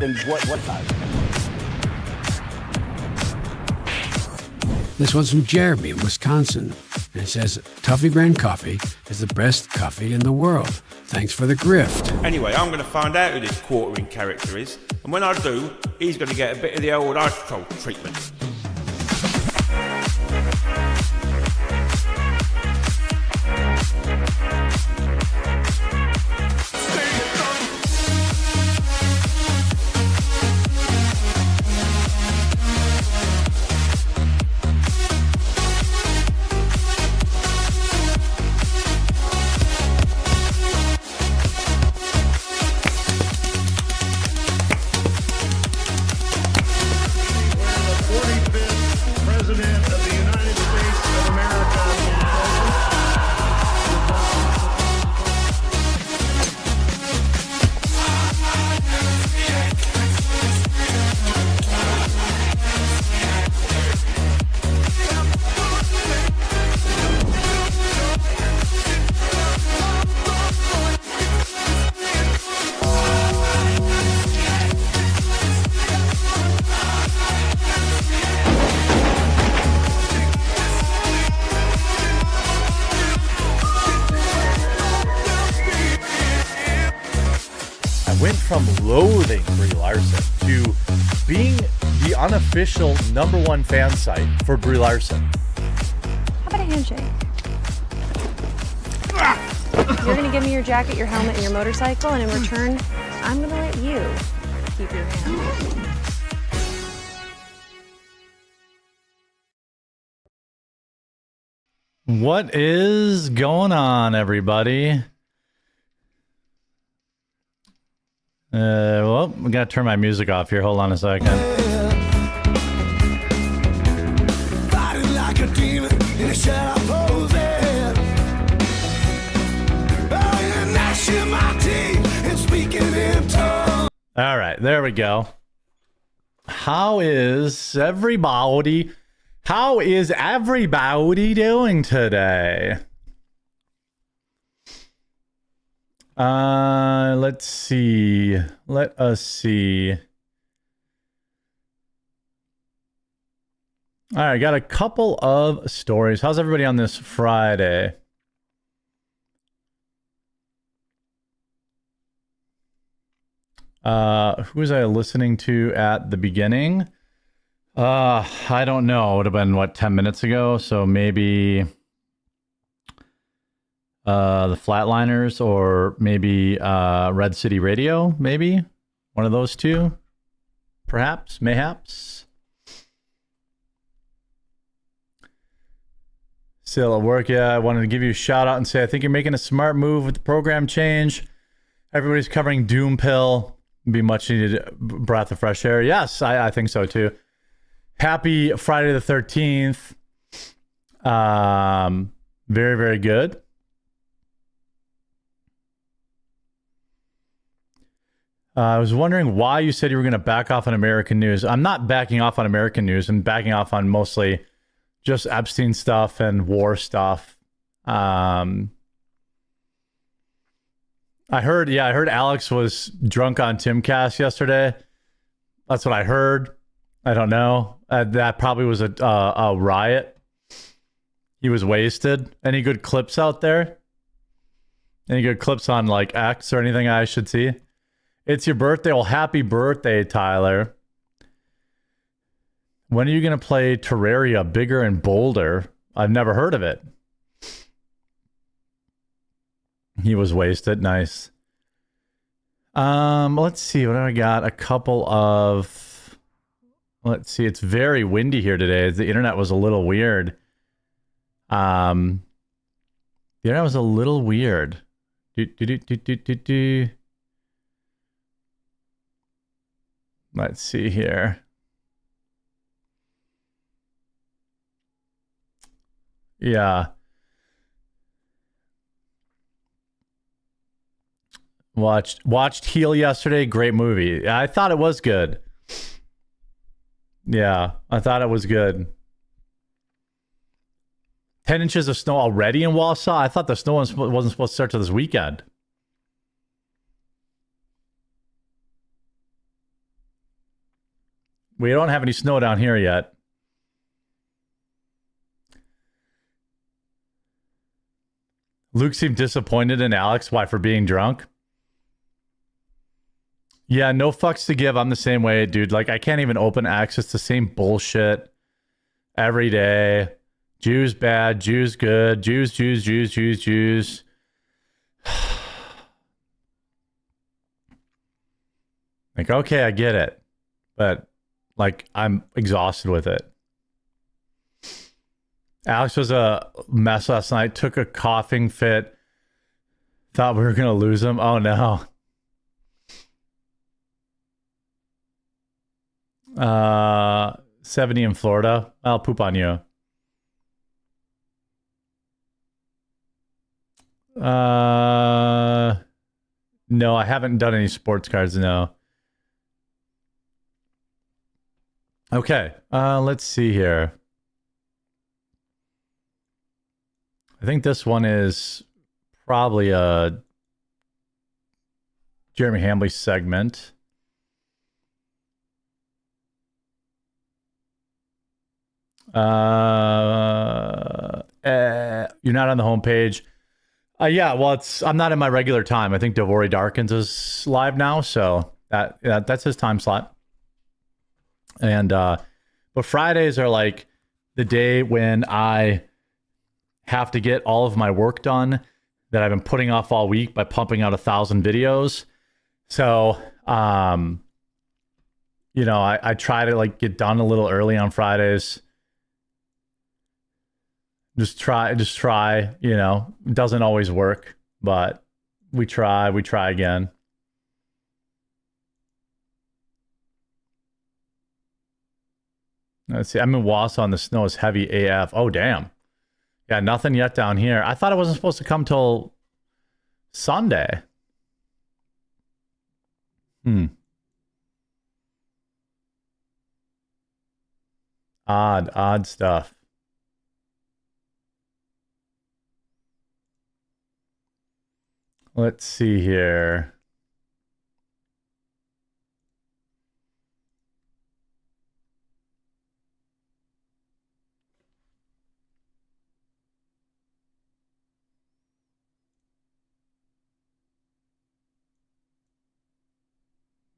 And what size? This one's from Jeremy in Wisconsin. And it says, Toffee brand coffee is the best coffee in the world. Thanks for the grift. Anyway, I'm going to find out who this quartering character is. And when I do, he's going to get a bit of the old isotope treatment. Loathing Brie Larson to being the unofficial #1 fan site for Brie Larson. How about a handshake? You're gonna give me your jacket, your helmet, and your motorcycle, and in return, I'm gonna let you keep your hand. What is going on, everybody? Well, we gotta turn my music off here. Hold on a second. Like a demon in a shadow posing. Gnashing my teeth and speaking in tongues. All right, there we go. How is everybody? How is everybody doing today? Let's see. Let us see. All right, got a couple of stories. How's everybody on this Friday? Who was I listening to at the beginning? I don't know. It would have been, what, 10 minutes ago? So maybe the Flatliners, or maybe Red City Radio, maybe? One of those two? Perhaps? Mayhaps? Still at work, yeah. I wanted to give you a shout out and say I think you're making a smart move with the program change. Everybody's covering Doom Pill. Be much needed breath of fresh air. Yes, I think so too. Happy Friday the 13th. Very, very good. I was wondering why you said you were going to back off on American news. I'm not backing off on American news. I'm backing off on mostly just Epstein stuff and war stuff. I heard Alex was drunk on Timcast yesterday. That's what I heard. I don't know. That probably was a riot. He was wasted. Any good clips out there? Any good clips on like X or anything I should see? It's your birthday. Well, happy birthday, Tyler. When are you going to play Terraria bigger and bolder? I've never heard of it. He was wasted. Nice. Let's see. What do I got? A couple of... Let's see. It's very windy here today. The internet was a little weird. The internet was a little weird. Let's see here. Yeah. Watched Heel yesterday. Great movie. I thought it was good. Yeah, I thought it was good. 10 inches of snow already in Wausau? I thought the snow wasn't supposed to start till this weekend. We don't have any snow down here yet. Luke seemed disappointed in Alex. Why? For being drunk? Yeah, no fucks to give. I'm the same way, dude. Like, I can't even open X. It's the same bullshit every day. Jews bad, Jews good, Jews. Like, okay, I get it. But, like, I'm exhausted with it. Alex was a mess last night. Took a coughing fit. Thought we were going to lose him. Oh, no. 70 in Florida. I'll poop on you. No, I haven't done any sports cards, no. Okay, let's see here. I think this one is probably a Jeremy Hambley segment. You're not on the homepage. Yeah, well, I'm not in my regular time. I think Devori Darkins is live now, so that's his time slot. And but Fridays are like the day when I have to get all of my work done that I've been putting off all week by pumping out 1,000 videos. So, you know, I try to like get done a little early on Fridays. Just try, you know, it doesn't always work, but we try again. Let's see. I'm in Wausau and the snow is heavy AF. Oh, damn. Yeah, nothing yet down here. I thought it wasn't supposed to come till Sunday. Odd stuff. Let's see here.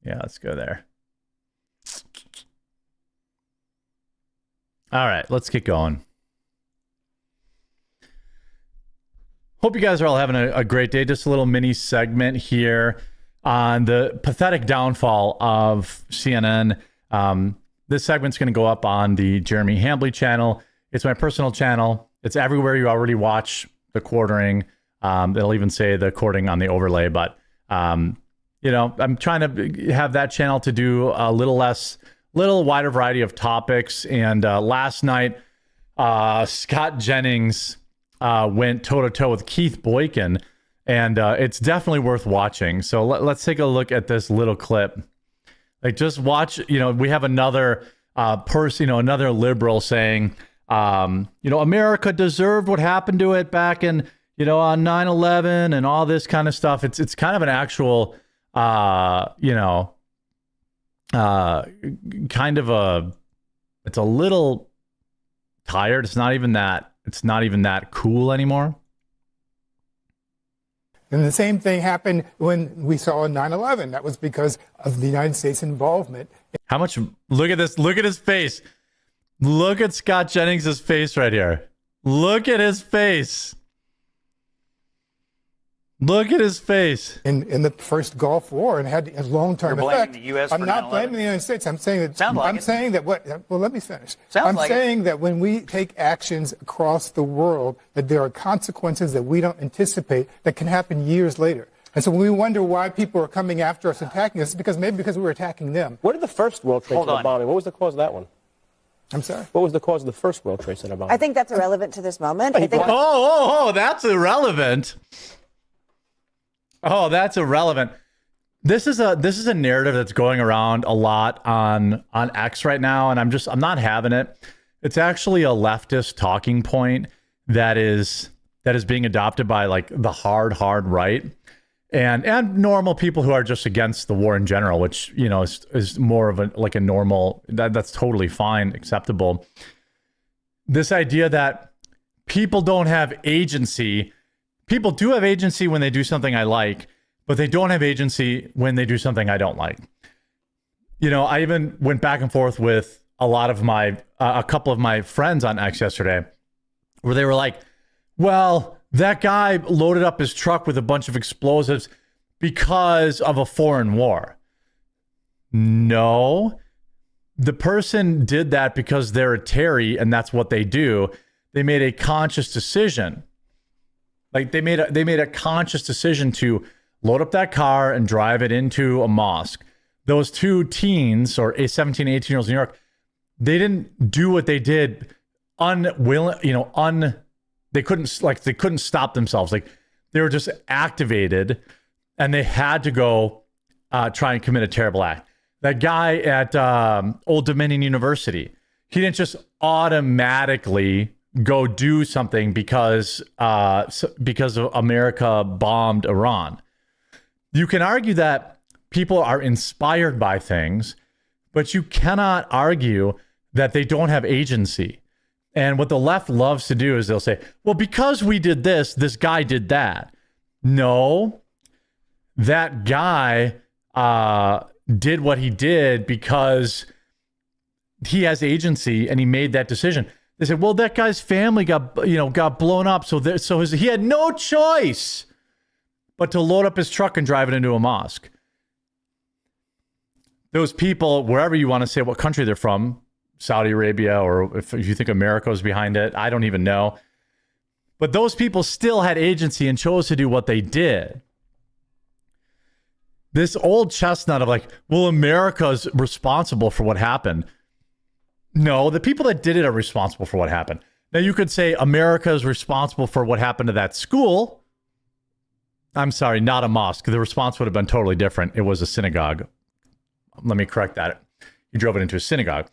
Yeah, let's go there. All right, let's get going. Hope you guys are all having a great day. Just a little mini segment here on the pathetic downfall of CNN. This segment's going to go up on the Jeremy Hambley channel. It's my personal channel. It's everywhere you already watch the quartering. It'll even say the quartering on the overlay, but you know, I'm trying to have that channel to do a little wider variety of topics. And last night, Scott Jennings went toe-to-toe with Keith Boykin, and it's definitely worth watching. So let's take a look at this little clip. Like, just watch, you know, we have another person, you know, another liberal saying, you know, America deserved what happened to it back in, you know, on 9/11 and all this kind of stuff. It's kind of an actual, you know, kind of it's a little tired. It's not even that cool anymore. And the same thing happened when we saw 9/11. That was because of the United States involvement. How much? Look at this. Look at his face. Look at Scott Jennings' face right here. Look at his face. Look at his face. In the first Gulf War, and had a long-term effect. The US I'm for not 9/11? blaming the United States. I'm saying that. Sounds like I'm it. saying that what? Well, let me finish. Sounds I'm like saying that when we take actions across the world, that there are consequences that we don't anticipate that can happen years later. And so when we wonder why people are coming after us, attacking us, because maybe because we were attacking them. What did the first World Trade Hold Center on. bombing? What was the cause of that one? I'm sorry. What was the cause of the first World Trade Center bombing? I think that's irrelevant to this moment. I think Oh, that's irrelevant. Oh, that's irrelevant. This is a narrative that's going around a lot on X right now, and I'm not having it. It's actually a leftist talking point that is being adopted by like the hard right. and normal people who are just against the war in general, which, you know, is more of a normal, that's totally fine, acceptable. This idea that people don't have agency. People do have agency when they do something I like, but they don't have agency when they do something I don't like. You know, I even went back and forth with a couple of my friends on X yesterday, where they were like, well, that guy loaded up his truck with a bunch of explosives because of a foreign war. No, the person did that because they're a Terry and that's what they do. They made a conscious decision. Like they made a conscious decision to load up that car and drive it into a mosque. Those two teens, or 17, 18-year-olds in New York, they didn't do what they did unwilling, they couldn't stop themselves. Like they were just activated and they had to go try and commit a terrible act. That guy at Old Dominion University, he didn't just automatically go do something because of America bombed Iran. You can argue that people are inspired by things, but you cannot argue that they don't have agency. And what the left loves to do is they'll say, well, because we did this, this guy did that. No, that guy did what he did because he has agency and he made that decision. They said, well, that guy's family got blown up, so he had no choice but to load up his truck and drive it into a mosque. Those people, wherever you want to say what country they're from, Saudi Arabia, or if you think America was behind it, I don't even know. But those people still had agency and chose to do what they did. This old chestnut of like, well, America's responsible for what happened. No, the people that did it are responsible for what happened. Now, you could say America is responsible for what happened to that school. I'm sorry, not a mosque. The response would have been totally different. It was a synagogue. Let me correct that. You drove it into a synagogue.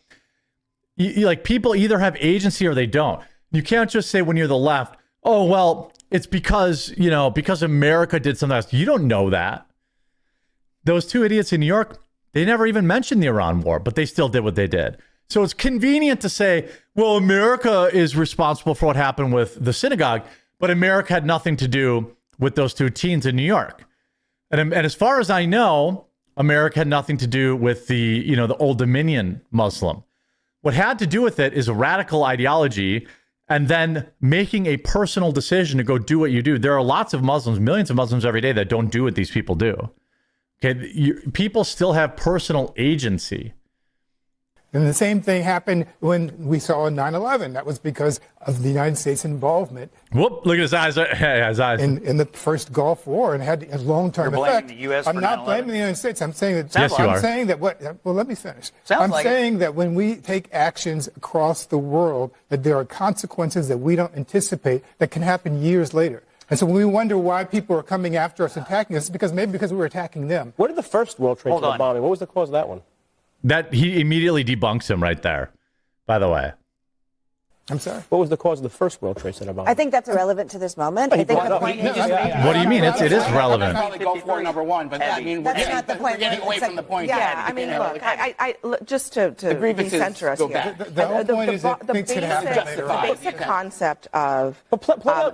Like, people either have agency or they don't. You can't just say when you're the left, oh, well, it's because America did something else. You don't know that. Those two idiots in New York, they never even mentioned the Iran war, but they still did what they did. So it's convenient to say, well, America is responsible for what happened with the synagogue, but America had nothing to do with those two teens in New York. And as far as I know, America had nothing to do with the Old Dominion Muslim. What had to do with it is a radical ideology and then making a personal decision to go do what you do. There are lots of Muslims, millions of Muslims every day that don't do what these people do. Okay, people still have personal agency. And the same thing happened when we saw 9/11. That was because of the United States' involvement. Whoop! Look at his eyes. His eyes. In the first Gulf War, and had a long-term You're effect. blaming the U.S. I'm for not 9/11? blaming the United States. I'm saying that. Yes, you are. I'm saying that what? Well, let me finish. Sounds like saying that when we take actions across the world, that there are consequences that we don't anticipate that can happen years later. And so when we wonder why people are coming after us, attacking us, because we're attacking them. What did the first World Trade Center bombing? What was the cause of that one? That he immediately debunks him right there, by the way. I'm sorry? What was the cause of the first World Trade Center bombing? I think that's irrelevant to this moment. I think the point is, What do you mean? It is relevant. Probably Gulf War #1, but I mean, that's not the point. we're getting away from the point. Yeah, I mean, look, I just to grievances decenter us go here. back. The whole point is that things can happen later on. The basic concept of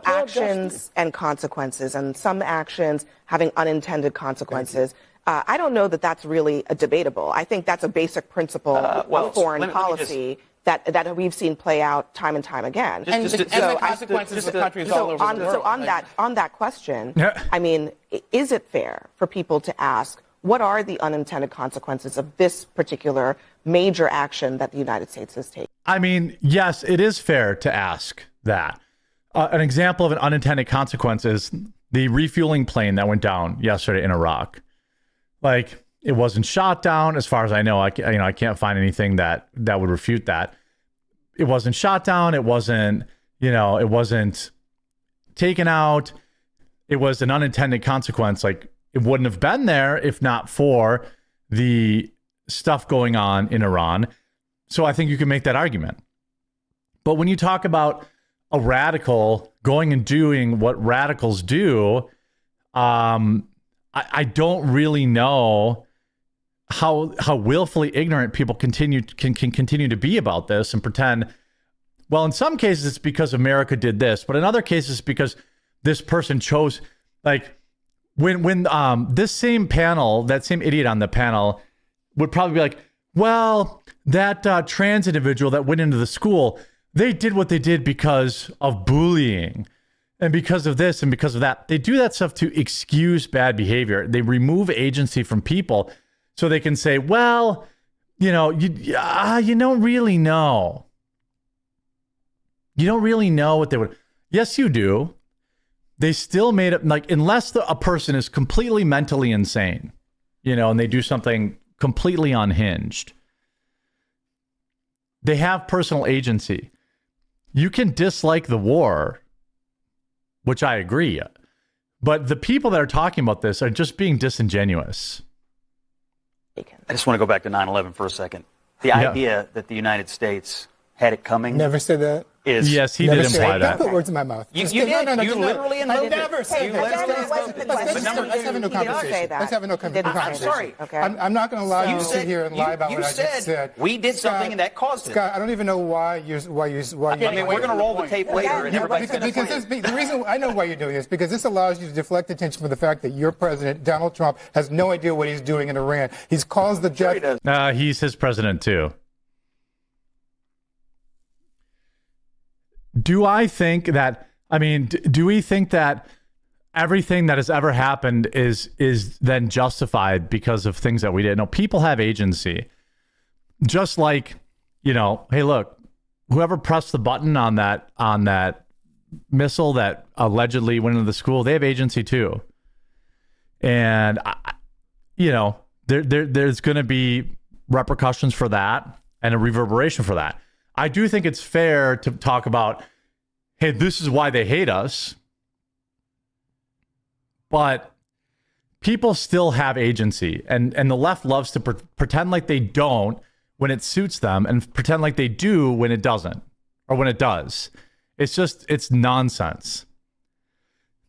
actions and consequences, and some actions having unintended consequences. I don't know that that's really debatable. I think that's a basic principle of foreign policy that we've seen play out time and time again. And the consequences of the countries all over the world. So on that question, Yeah. I mean, is it fair for people to ask, what are the unintended consequences of this particular major action that the United States has taken? I mean, yes, it is fair to ask that. An example of an unintended consequence is the refueling plane that went down yesterday in Iraq. Like, it wasn't shot down, as far as I know. I can't find anything that would refute that. It wasn't shot down. It wasn't taken out. It was an unintended consequence. Like, it wouldn't have been there if not for the stuff going on in Iran. So I think you can make that argument. But when you talk about a radical going and doing what radicals do, I don't really know how willfully ignorant people can continue to be about this and pretend, well, in some cases it's because America did this, but in other cases it's because this person chose, like when this same panel, that same idiot on the panel would probably be like, well, that trans individual that went into the school, they did what they did because of bullying and because of this and because of that. They do that stuff to excuse bad behavior. They remove agency from people so they can say, well, you don't really know. You don't really know what they would. Yes, you do. They still made it, like, unless a person is completely mentally insane, and they do something completely unhinged, they have personal agency. You can dislike the war, which I agree, but the people that are talking about this are just being disingenuous. I just want to go back to 9/11 for a second. The idea that the United States had it coming. Never said that. Yes, he did imply that. Don't put words in my mouth. You did. You literally I never said that. Let's have a no conversation. Let's have a no conversation. I'm sorry. Okay. I'm not going to allow you to sit here and lie about what I just said. We did something and that caused it. Scott, I don't even know why you. I mean, we're going to roll the tape later. Because the reason I know why you're doing this, because this allows you to deflect attention from the fact that your president, Donald Trump, has no idea what he's doing in Iran. He's caused the death. He's his president too. Do I think that, do we think that everything that has ever happened is then justified because of things that we did? No, people have agency. Just like, hey, look, whoever pressed the button on that missile that allegedly went into the school, they have agency too. And, there's going to be repercussions for that and a reverberation for that. I do think it's fair to talk about, hey, this is why they hate us. But people still have agency. And the left loves to pretend like they don't when it suits them and pretend like they do when it doesn't or when it does. It's nonsense.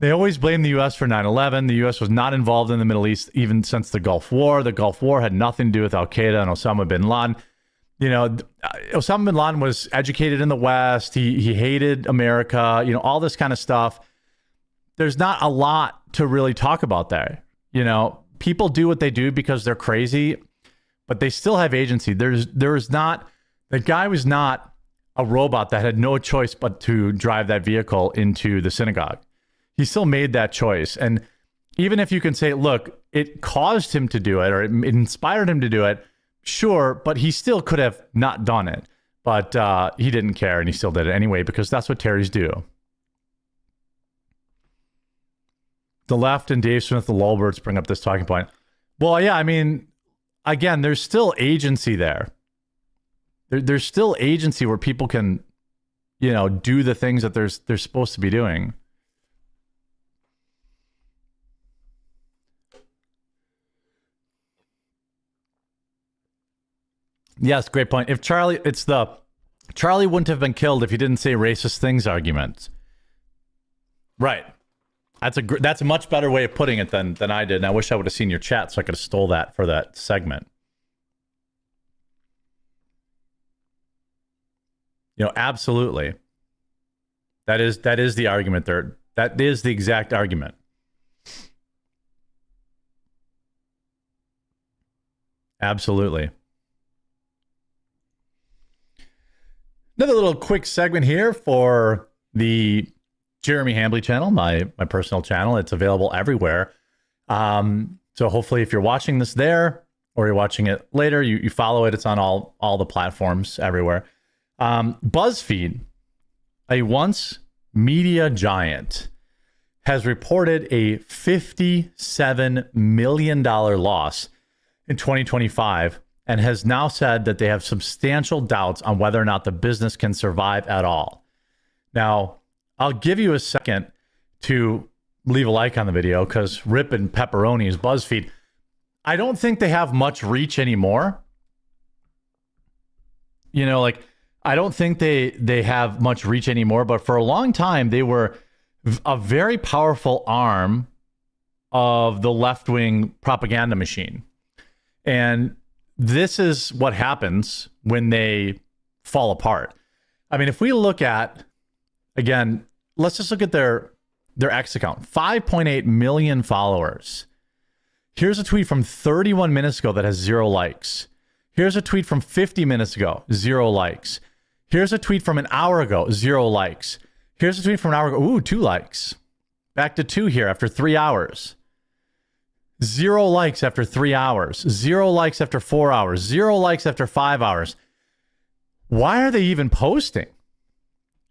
They always blame the U.S. for 9/11. The U.S. was not involved in the Middle East even since the Gulf War. The Gulf War had nothing to do with Al-Qaeda and Osama bin Laden. Osama bin Laden was educated in the West. He hated America, all this kind of stuff. There's not a lot to really talk about there. People do what they do because they're crazy, but they still have agency. The guy was not a robot that had no choice but to drive that vehicle into the synagogue. He still made that choice. And even if you can say, look, it caused him to do it or it inspired him to do it, sure, but he still could have not done it. But he didn't care, and he still did it anyway, because that's what Terrys do. The left and Dave Smith, the Lulberts, bring up this talking point. Well, yeah, again, there's still agency there. There's still agency where people can, do the things that they're supposed to be doing. Yes, great point. If Charlie wouldn't have been killed if he didn't say racist things argument. Right. That's a much better way of putting it than I did. And I wish I would have seen your chat so I could have stole that for that segment. Absolutely. That is the argument there. That is the exact argument. Absolutely. Another little quick segment here for the Jeremy Hambly channel, my personal channel. It's available everywhere. So hopefully if you're watching this there or you're watching it later, you follow it. It's on all the platforms everywhere. BuzzFeed, a once media giant, has reported a $57 million loss in 2025 and has now said that they have substantial doubts on whether or not the business can survive at all. Now, I'll give you a second to leave a like on the video because Rip and Pepperoni is BuzzFeed. I don't think they have much reach anymore. I don't think they have much reach anymore, but for a long time, they were a very powerful arm of the left-wing propaganda machine. And this is what happens when they fall apart. I mean, if we look at, again, let's just look at their X account, 5.8 million followers. Here's a tweet from 31 minutes ago that has 0 likes. Here's a tweet from 50 minutes ago, 0 likes. Here's a tweet from an hour ago, 0 likes. Here's a tweet from an hour ago, 2 likes. Back to 2 here after 3 hours. 0 likes after 3 hours. 0 likes after 4 hours. 0 likes after 5 hours. Why are they even posting?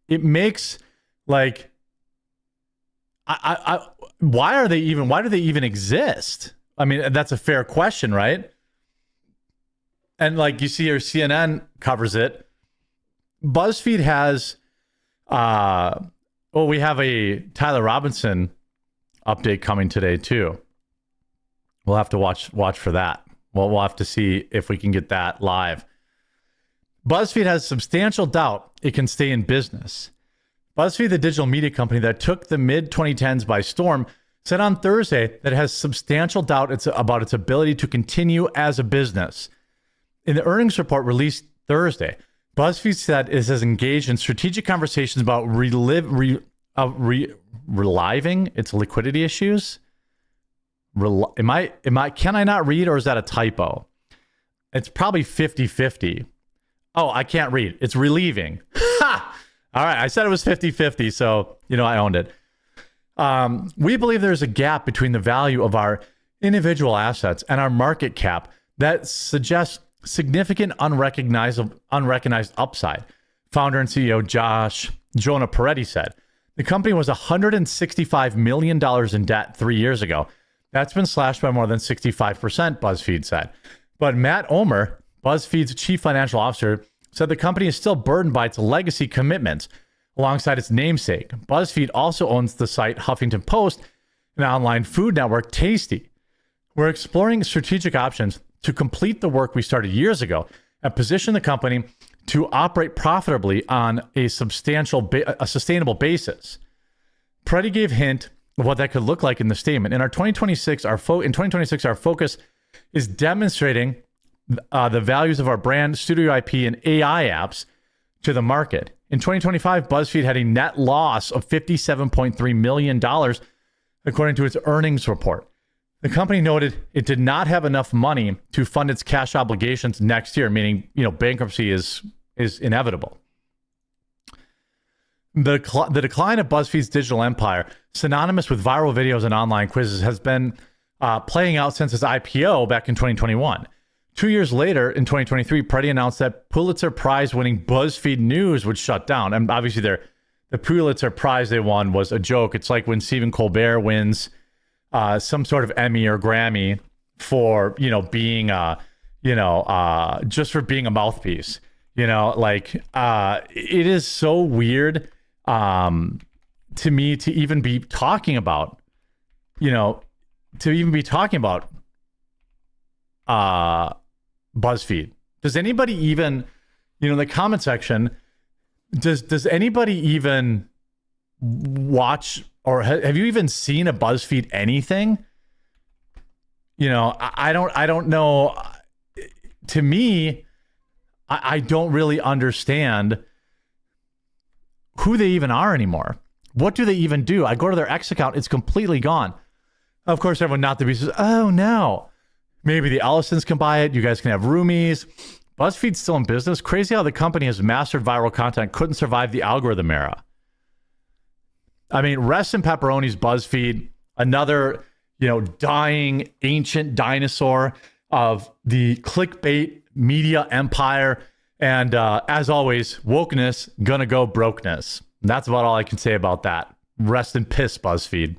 It makes why do they even exist? I mean, that's a fair question, right? And like you see here, CNN covers it. BuzzFeed has, we have a Tyler Robinson update coming today too. We'll have to watch for that. Well, we'll have to see if we can get that live. BuzzFeed has substantial doubt it can stay in business. BuzzFeed, the digital media company that took the mid-2010s by storm, said on Thursday that it has substantial doubt about its ability to continue as a business. In the earnings report released Thursday, BuzzFeed said it has engaged in strategic conversations about reliving its liquidity issues. Can I not read, or is that a typo? It's probably 50-50. Oh, I can't read. It's relieving. Ha! All right, I said it was 50-50, so, I owned it. We believe there's a gap between the value of our individual assets and our market cap that suggests significant unrecognized upside. Founder and CEO Jonah Peretti said. The company was $165 million in debt 3 years ago. That's been slashed by more than 65%, BuzzFeed said. But Matt Omer, BuzzFeed's chief financial officer, said the company is still burdened by its legacy commitments alongside its namesake. BuzzFeed also owns the site Huffington Post, an online food network, Tasty. We're exploring strategic options to complete the work we started years ago and position the company to operate profitably on a sustainable basis. Peretti gave hint of what that could look like in the statement. In 2026, our focus is demonstrating the values of our brand, studio IP, and AI apps to the market. In 2025, BuzzFeed had a net loss of $57.3 million, according to its earnings report. The company noted it did not have enough money to fund its cash obligations next year, meaning bankruptcy is inevitable. The decline of BuzzFeed's digital empire, synonymous with viral videos and online quizzes, has been playing out since its IPO back in 2021. 2 years later, in 2023, Peretti announced that Pulitzer Prize-winning BuzzFeed News would shut down. And obviously, the Pulitzer Prize they won was a joke. It's like when Stephen Colbert wins some sort of Emmy or Grammy for being just for being a mouthpiece. It is so weird to me to even be talking about BuzzFeed. Does anybody even, in the comment section, does anybody even watch, or have you even seen a BuzzFeed anything? I don't know. To me, I don't really understand who they even are anymore. What do they even do? I go to their X account, it's completely gone. Of course, everyone not the beast says, oh no, maybe the Ellisons can buy it. You guys can have roomies. BuzzFeed's still in business. Crazy how the company has mastered viral content, couldn't survive the algorithm era. I mean, rest in pepperonis, BuzzFeed, another, dying ancient dinosaur of the clickbait media empire. And as always, wokeness gonna go brokeness. And that's about all I can say about that. Rest in piss, BuzzFeed.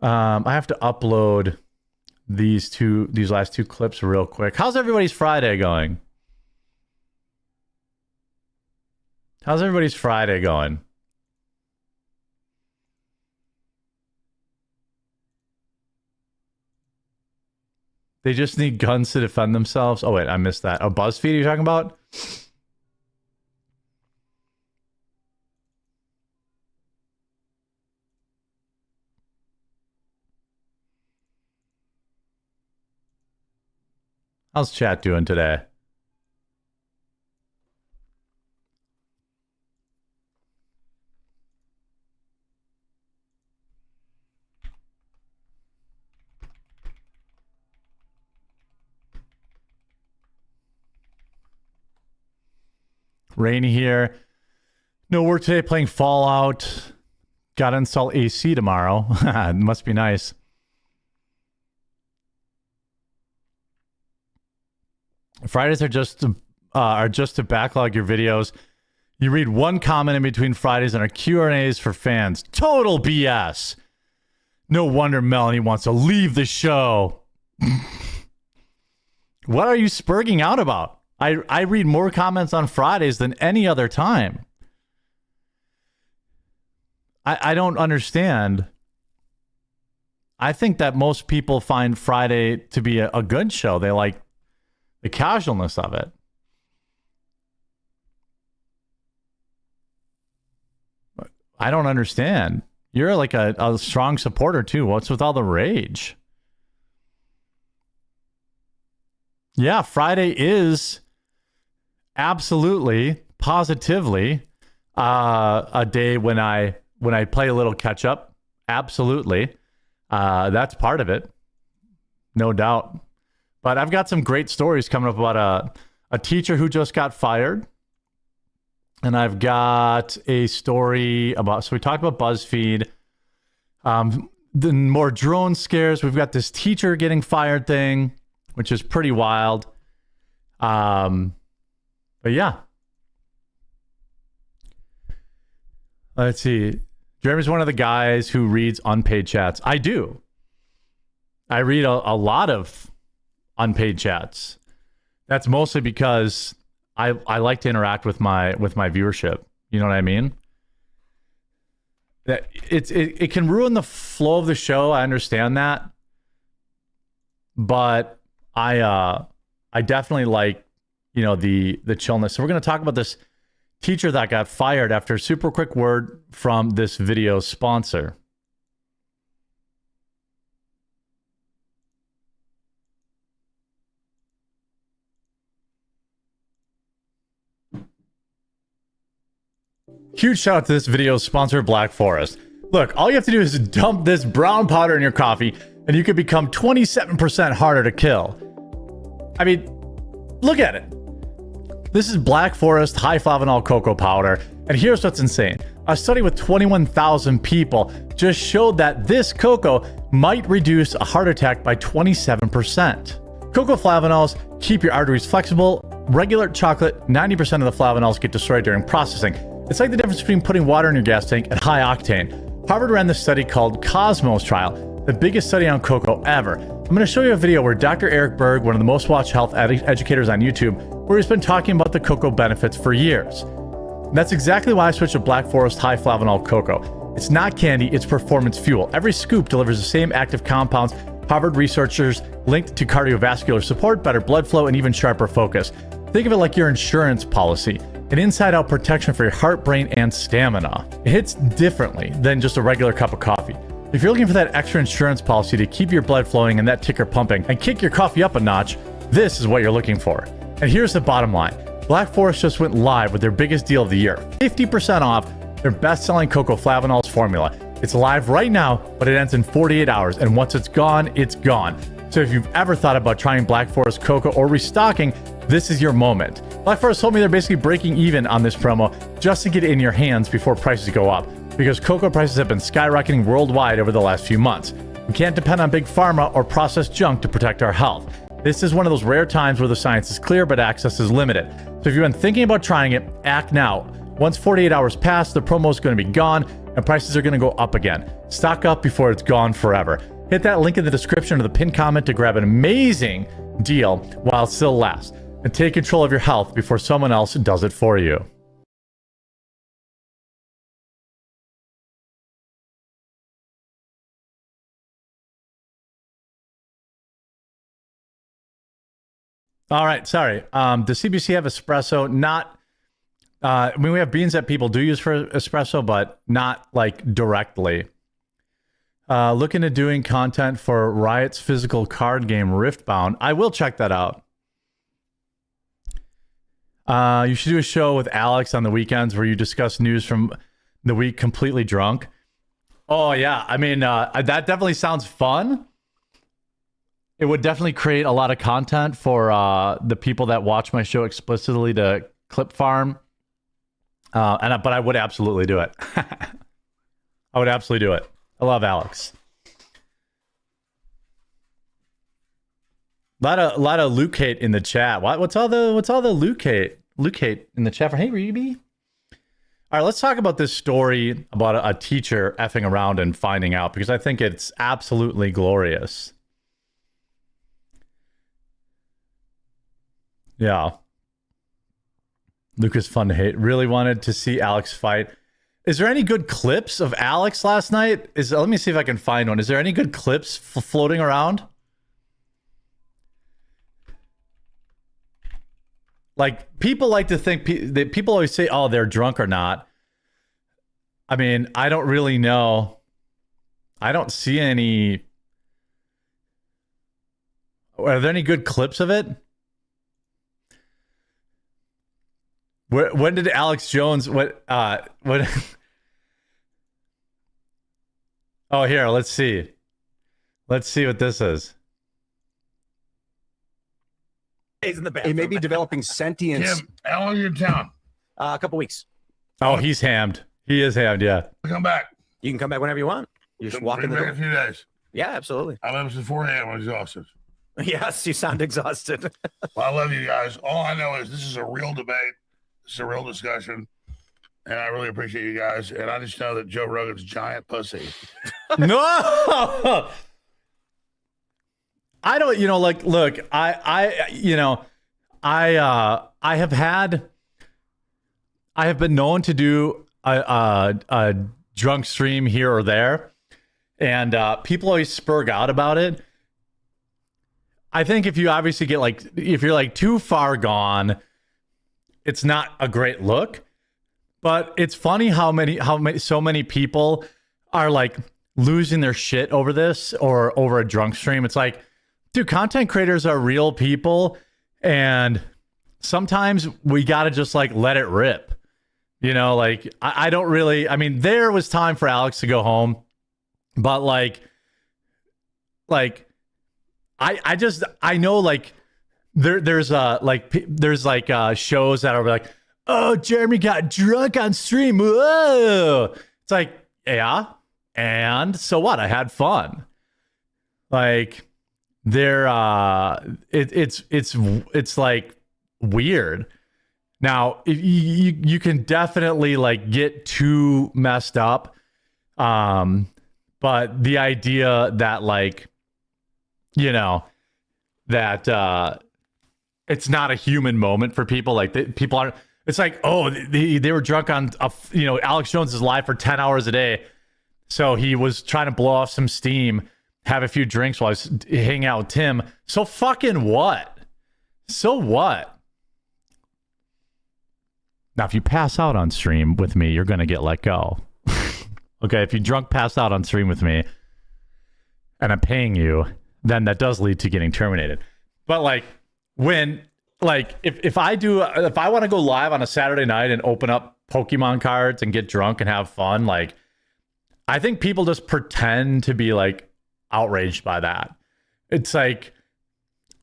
I have to upload these last two clips real quick. How's everybody's Friday going? How's everybody's Friday going? They just need guns to defend themselves. Oh, wait, I missed that. Oh, BuzzFeed, are you talking about? How's chat doing today? Rainy here. No work today, playing Fallout. Gotta install AC tomorrow. It must be nice. Fridays are just to backlog your videos. You read one comment in between Fridays and our Q&As for fans. Total BS. No wonder Melanie wants to leave the show. What are you spurging out about? I read more comments on Fridays than any other time. I don't understand. I think that most people find Friday to be a good show. They like the casualness of it. I don't understand. You're like a strong supporter too. What's with all the rage? Yeah, Friday is absolutely, positively a day when I play a little catch up. Absolutely. That's part of it. No doubt. But I've got some great stories coming up about a teacher who just got fired. And I've got a story about, so we talked about BuzzFeed. The more drone scares. We've got this teacher getting fired thing, which is pretty wild. But yeah. Let's see. Jeremy's one of the guys who reads unpaid chats. I do. I read a lot of unpaid chats. That's mostly because I like to interact with my viewership. You know what I mean? That it can ruin the flow of the show. I understand that, but I definitely like the chillness. So we're going to talk about this teacher that got fired after a super quick word from this video sponsor. Huge shout out to this video's sponsor, Black Forest. Look, all you have to do is dump this brown powder in your coffee and you could become 27% harder to kill. I mean, look at it. This is Black Forest high flavanol cocoa powder, and here's what's insane. A study with 21,000 people just showed that this cocoa might reduce a heart attack by 27%. Cocoa flavanols keep your arteries flexible. Regular chocolate, 90% of the flavanols get destroyed during processing. It's like the difference between putting water in your gas tank and high octane. Harvard ran this study called Cosmos Trial, the biggest study on cocoa ever. I'm going to show you a video where Dr. Eric Berg, one of the most watched health educators on YouTube, where he's been talking about the cocoa benefits for years. And that's exactly why I switched to Black Forest high flavanol cocoa. It's not candy, it's performance fuel. Every scoop delivers the same active compounds. Harvard researchers linked to cardiovascular support, better blood flow, and even sharper focus. Think of it like your insurance policy. An inside-out protection for your heart, brain, and stamina. It hits differently than just a regular cup of coffee. If you're looking for that extra insurance policy to keep your blood flowing and that ticker pumping and kick your coffee up a notch, this is what you're looking for. And here's the bottom line. Black Forest just went live with their biggest deal of the year. 50% off their best-selling cocoa flavanols formula. It's live right now, but it ends in 48 hours. And once it's gone, it's gone. So if you've ever thought about trying Black Forest cocoa or restocking, this is your moment. Black Forest told me they're basically breaking even on this promo just to get it in your hands before prices go up, because cocoa prices have been skyrocketing worldwide over the last few months. We can't depend on big pharma or processed junk to protect our health. This is one of those rare times where the science is clear but access is limited. So if you've been thinking about trying it, act now. Once 48 hours pass, the promo is going to be gone and prices are going to go up again. Stock up before it's gone forever. Hit that link in the description of the pinned comment to grab an amazing deal while it still lasts. And take control of your health before someone else does it for you. All right, sorry. Does CBC have espresso? Not, we have beans that people do use for espresso, but not like directly. Looking at doing content for Riot's physical card game Riftbound. I will check that out. You should do a show with Alex on the weekends where you discuss news from the week completely drunk. Oh, yeah. I mean, that definitely sounds fun. It would definitely create a lot of content for the people that watch my show explicitly to clip farm. But I would absolutely do it. I would absolutely do it. I love Alex. A lot of Luke hate in the chat. What's all the Luke hate in the chat for? Hey, Reby. All right, let's talk about this story about a teacher effing around and finding out, because I think it's absolutely glorious. Yeah. Luke is fun to hate. Really wanted to see Alex fight. Is there any good clips of Alex last night? Let me see if I can find one. Is there any good clips floating around? Like, people like to think that people always say, oh, they're drunk or not. I mean, I don't really know. I don't see any. Are there any good clips of it? When did Alex Jones, what? Oh, here, let's see. Let's see what this is. In the bathroom. He may be developing sentience. Jim, how long are you in town? A couple weeks. Oh, he's hammed. He is hammed, yeah. Come back. You can come back whenever you want. You just walk in the door. A few days. Yeah, absolutely. I'm up since 4 a.m. I'm exhausted. Yes, you sound exhausted. Well, I love you guys. All I know is this is a real debate. This is a real discussion. And I really appreciate you guys. And I just know that Joe Rogan's a giant pussy. No! I don't, look, I have been known to do a drunk stream here or there, and people always spurg out about it. I think if you obviously get if you're too far gone, it's not a great look. But it's funny how so many people are losing their shit over this or over a drunk stream. It's like, dude, content creators are real people, and sometimes we gotta just let it rip. I don't really. I mean, there was time for Alex to go home, but I know there's shows that are like, oh, Jeremy got drunk on stream. Whoa! It's like, yeah, and so what? I had fun. It's weird. Now, if you can definitely get too messed up, but the idea that that it's not a human moment for people. People aren't. It's oh, they were drunk on Alex Jones is live for 10 hours a day, so he was trying to blow off some steam, have a few drinks while I was hanging out with Tim. So fucking what? So what? Now, if you pass out on stream with me, you're going to get let go. Okay, if you drunk pass out on stream with me and I'm paying you, then that does lead to getting terminated. But if I want to go live on a Saturday night and open up Pokemon cards and get drunk and have fun, I think people just pretend to be outraged by that. It's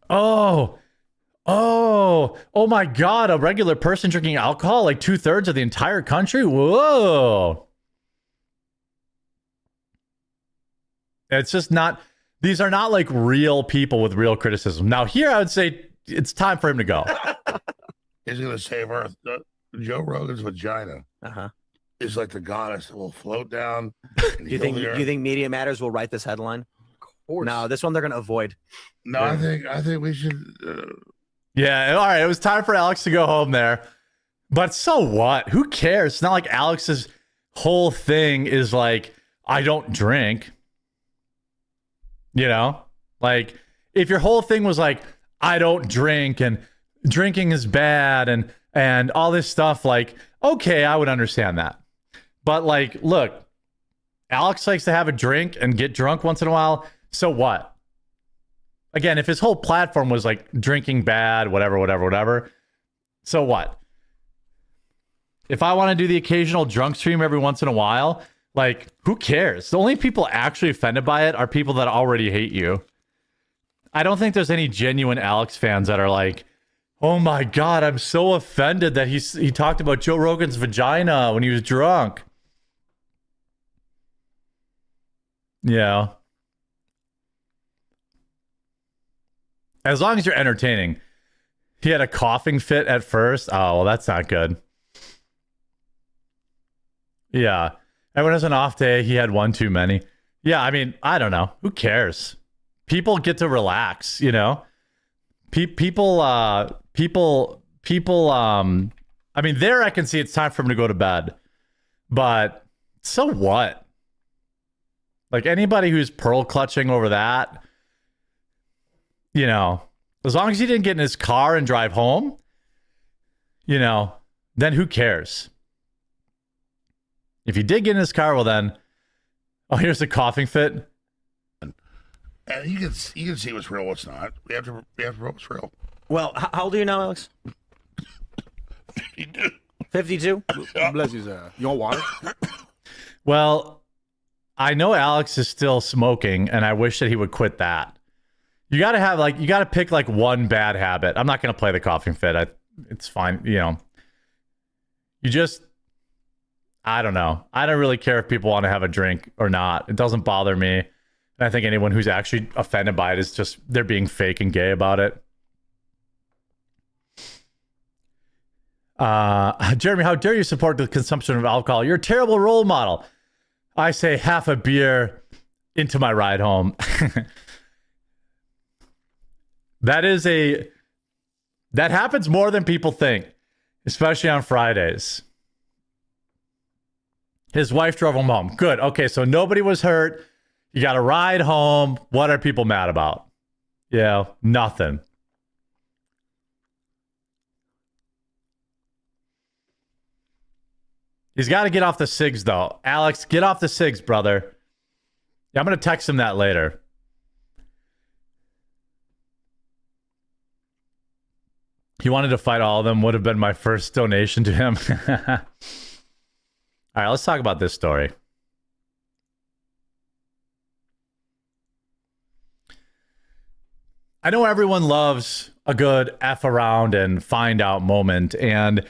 oh my God, a regular person drinking alcohol, 2/3 of the entire country. Whoa. It's just not, these are not real people with real criticism. Now here, I would say it's time for him to go. He's going to save Earth. Joe Rogan's vagina is like the goddess that will float down. Do you think Media Matters will write this headline? Of course. No, this one they're going to avoid. No, I think we should. Yeah, all right. It was time for Alex to go home there. But so what? Who cares? It's not like Alex's whole thing is I don't drink. If your whole thing was I don't drink and drinking is bad and all this stuff, okay, I would understand that. But look, Alex likes to have a drink and get drunk once in a while. So what? Again, if his whole platform was drinking bad, whatever, So what? If I want to do the occasional drunk stream every once in a while, like, who cares? The only people actually offended by it are people that already hate you. I don't think there's any genuine Alex fans that are like, oh my God, I'm so offended that he talked about Joe Rogan's vagina when he was drunk. Yeah. As long as you're entertaining. He had a coughing fit at first. Oh, well, that's not good. Yeah. Everyone has an off day. He had one too many. Yeah, I mean, I don't know. Who cares? People get to relax, you know? People, I mean, there I can see it's time for him to go to bed. But so what? Like, anybody who's pearl clutching over that, you know, as long as he didn't get in his car and drive home, you know, then who cares? If he did get in his car, well then, oh, here's the coughing fit. And you can see what's real, what's not. We have to know what's real. Well, how old are you now, Alex? 52. 52? Bless you, sir. You want water? Well, I know Alex is still smoking, and I wish that he would quit that. You got to pick like one bad habit. I'm not going to play the coughing fit. It's fine. You know, I don't know. I don't really care if people want to have a drink or not. It doesn't bother me. And I think anyone who's actually offended by it is just, they're being fake and gay about it. Jeremy, how dare you support the consumption of alcohol? You're a terrible role model. I say half a beer into my ride home. That happens more than people think, especially on Fridays. His wife drove him home. Good. Okay, so nobody was hurt. You got a ride home. What are people mad about? Yeah, nothing. He's got to get off the cigs, though. Alex, get off the cigs, brother. Yeah, I'm going to text him that later. He wanted to fight all of them. Would have been my first donation to him. All right, let's talk about this story. I know everyone loves a good F around and find out moment, and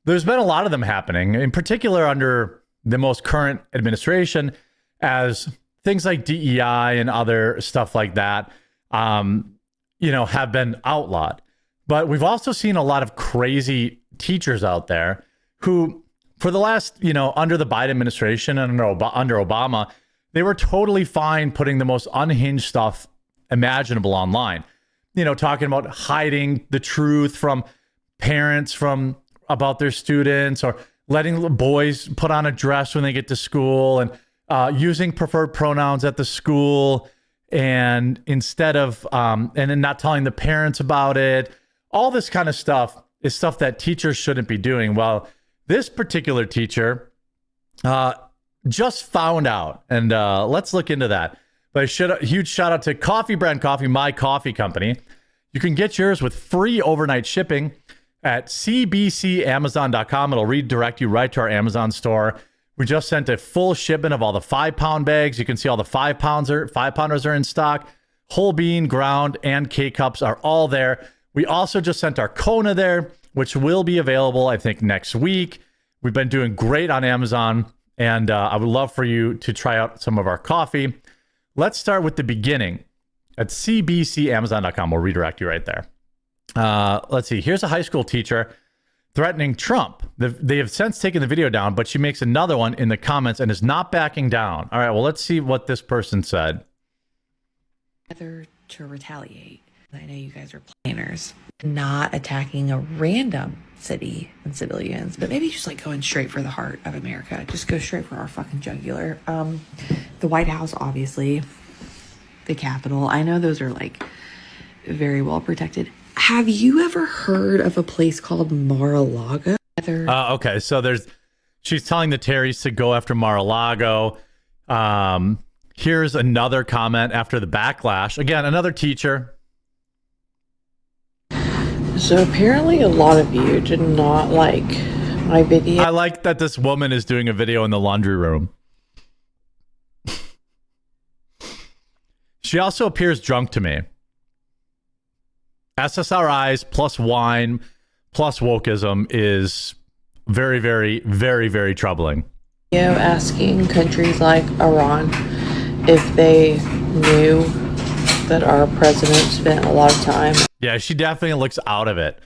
there's been a lot of them happening, in particular under the most current administration, as things like DEI and other stuff like that, have been outlawed. But we've also seen a lot of crazy teachers out there who, for the last, under the Biden administration and under Obama, they were totally fine putting the most unhinged stuff imaginable online. Talking about hiding the truth from parents about their students, or letting boys put on a dress when they get to school, and using preferred pronouns at the school, and instead of and then not telling the parents about it. All this kind of stuff is stuff that teachers shouldn't be doing. Well, this particular teacher just found out, and let's look into that. But a huge shout out to Coffee Brand Coffee, my coffee company. You can get yours with free overnight shipping at cbcamazon.com. It'll redirect you right to our Amazon store. We just sent a full shipment of all the 5-pound bags. You can see all the 5-pounders are in stock. Whole bean, ground, and K-cups are all there. We also just sent our Kona there, which will be available, I think, next week. We've been doing great on Amazon, and I would love for you to try out some of our coffee. Let's start with the beginning at cbcamazon.com. We'll redirect you right there. Let's see. Here's a high school teacher threatening Trump. They have since taken the video down, but she makes another one in the comments and is not backing down. All right, well, let's see what this person said. Whether to retaliate. I know you guys are planners, not attacking a random city and civilians, but maybe just like going straight for the heart of America. Just go straight for our fucking jugular. The White House, obviously, the Capitol. I know those are like very well protected. Have you ever heard of a place called Mar-a-Lago? Okay, so she's telling the Terrys to go after Mar-a-Lago. Here's another comment after the backlash. Again, another teacher. So apparently a lot of you did not like my video. I like that this woman is doing a video in the laundry room. She also appears drunk to me. SSRIs plus wine plus wokeism is very, very, very, very troubling. Asking countries like Iran if they knew that our president spent a lot of time. Yeah, she definitely looks out of it.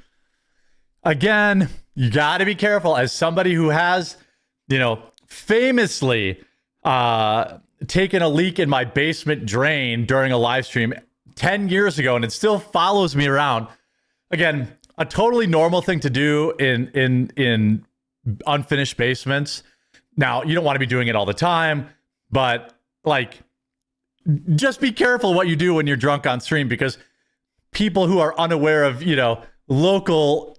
Again, you got to be careful as somebody who has, famously taken a leak in my basement drain during a live stream 10 years ago, and it still follows me around. Again, a totally normal thing to do in unfinished basements. Now, you don't want to be doing it all the time, but just be careful what you do when you're drunk on stream, because people who are unaware of, local,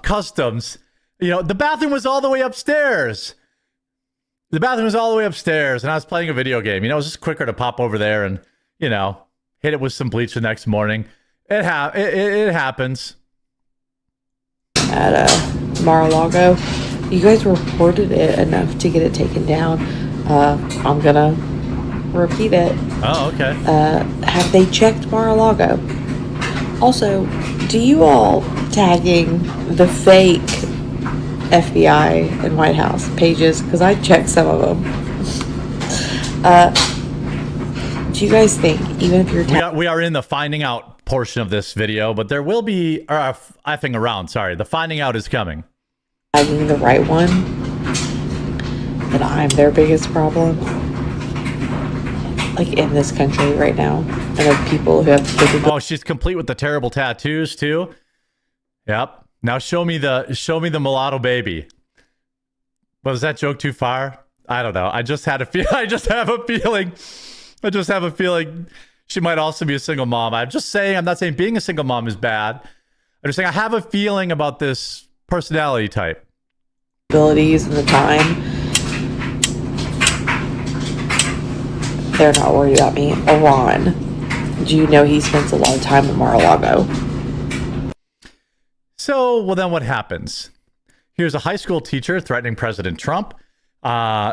customs, the bathroom was all the way upstairs. The bathroom was all the way upstairs, and I was playing a video game. It was just quicker to pop over there and, hit it with some bleach the next morning. It happens. At Mar-a-Lago, you guys reported it enough to get it taken down. I'm gonna repeat it. Oh, okay. Have they checked Mar-a-Lago? Also, do you all tagging the fake FBI and White House pages? Because I checked some of them. Do you guys think, even if you're we are in the finding out portion of this video, but there will be effing around. Sorry, the finding out is coming. Tagging the right one, that I'm their biggest problem, in this country right now, and of people who have. Oh, she's complete with the terrible tattoos too. Yep. Now show me the mulatto baby. Was that joke too far? I don't know. I just have a feeling she might also be a single mom. I'm not saying being a single mom is bad. I'm just saying I have a feeling about this personality type. Abilities and the time. They're not worried about me. Iran. Do you know he spends a lot of time in Mar-a-Lago? So, well, then what happens? Here's a high school teacher threatening President Trump.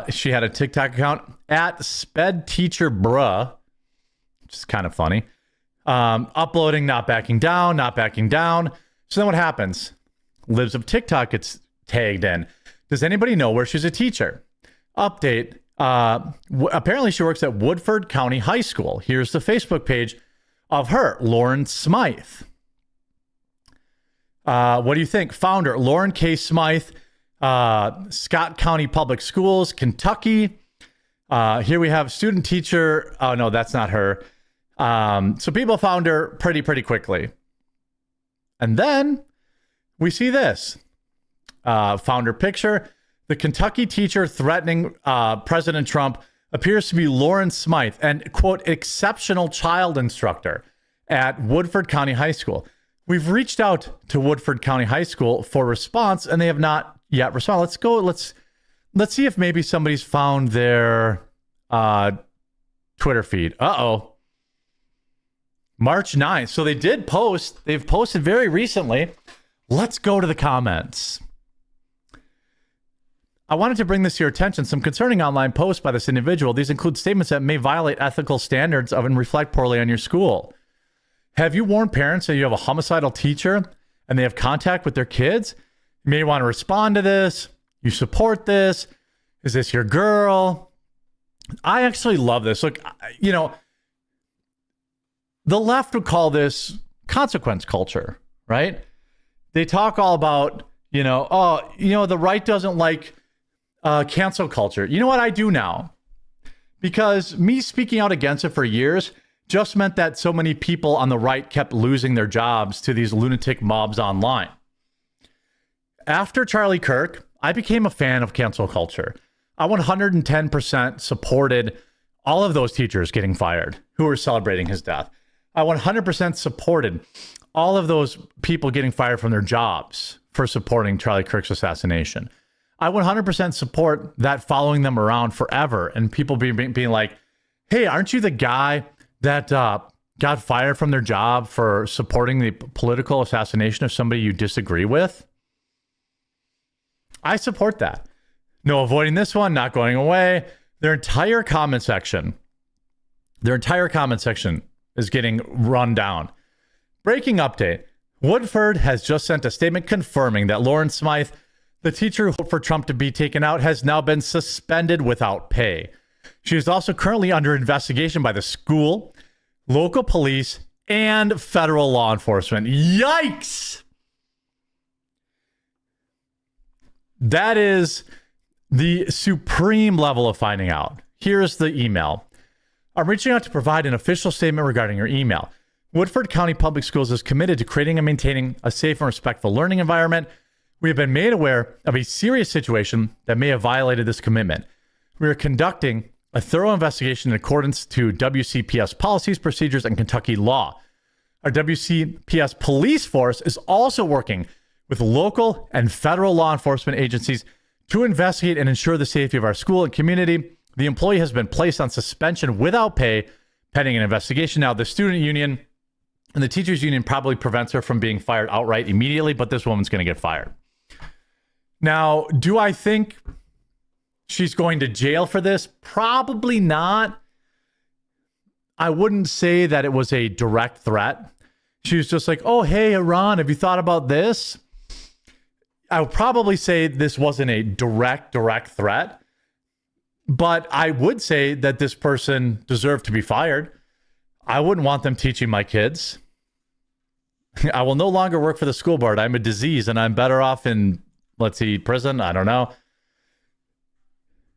She had a TikTok account at SpedTeacherBruh, which is kind of funny. Uploading, not backing down. So then what happens? Libs of TikTok gets tagged in. Does anybody know where she's a teacher? Update. Apparently she works at Woodford County High School. Here's the Facebook page of her, Lauren Smythe. What do you think? Founder, Lauren K. Smythe, Scott County Public Schools, Kentucky. Here we have student teacher. Oh, no, that's not her. So people found her pretty quickly. And then we see this. Founder picture. The Kentucky teacher threatening President Trump appears to be Lauren Smythe, and, quote, exceptional child instructor at Woodford County High School. We've reached out to Woodford County High School for response, and they have not yet responded. Let's see if maybe somebody's found their Twitter feed. Uh-oh. March 9th. So they did post. They've posted very recently. Let's go to the comments. I wanted to bring this to your attention. Some concerning online posts by this individual. These include statements that may violate ethical standards of and reflect poorly on your school. Have you warned parents that you have a homicidal teacher and they have contact with their kids? You may want to respond to this. You support this. Is this your girl? I actually love this. Look, the left would call this consequence culture, right? They talk all about, the right doesn't like cancel culture. You know what I do now? Because me speaking out against it for years just meant that so many people on the right kept losing their jobs to these lunatic mobs online. After Charlie Kirk, I became a fan of cancel culture. I 110% supported all of those teachers getting fired who were celebrating his death. I 100% supported all of those people getting fired from their jobs for supporting Charlie Kirk's assassination. I 100% support that following them around forever and people being like, hey, aren't you the guy that got fired from their job for supporting the political assassination of somebody you disagree with, I support that. No avoiding this one, not going away. Their entire comment section is getting run down. Breaking update. Woodford has just sent a statement confirming that Lauren Smythe, the teacher who hoped for Trump to be taken out, has now been suspended without pay. She is also currently under investigation by the school, local police, and federal law enforcement. Yikes! That is the supreme level of finding out. Here's the email. I'm reaching out to provide an official statement regarding your email. Woodford County Public Schools is committed to creating and maintaining a safe and respectful learning environment. We have been made aware of a serious situation that may have violated this commitment. We are conducting a thorough investigation in accordance to WCPS policies, procedures, and Kentucky law. Our WCPS police force is also working with local and federal law enforcement agencies to investigate and ensure the safety of our school and community. The employee has been placed on suspension without pay pending an investigation. Now, the student union and the teachers union probably prevents her from being fired outright immediately, but this woman's going to get fired. Now, do I think she's going to jail for this? Probably not. I wouldn't say that it was a direct threat. She was just like, oh, hey, Iran, have you thought about this? I would probably say this wasn't a direct threat, but I would say that this person deserved to be fired. I wouldn't want them teaching my kids. I will no longer work for the school board. I'm a disease and I'm better off in, let's see, prison. I don't know.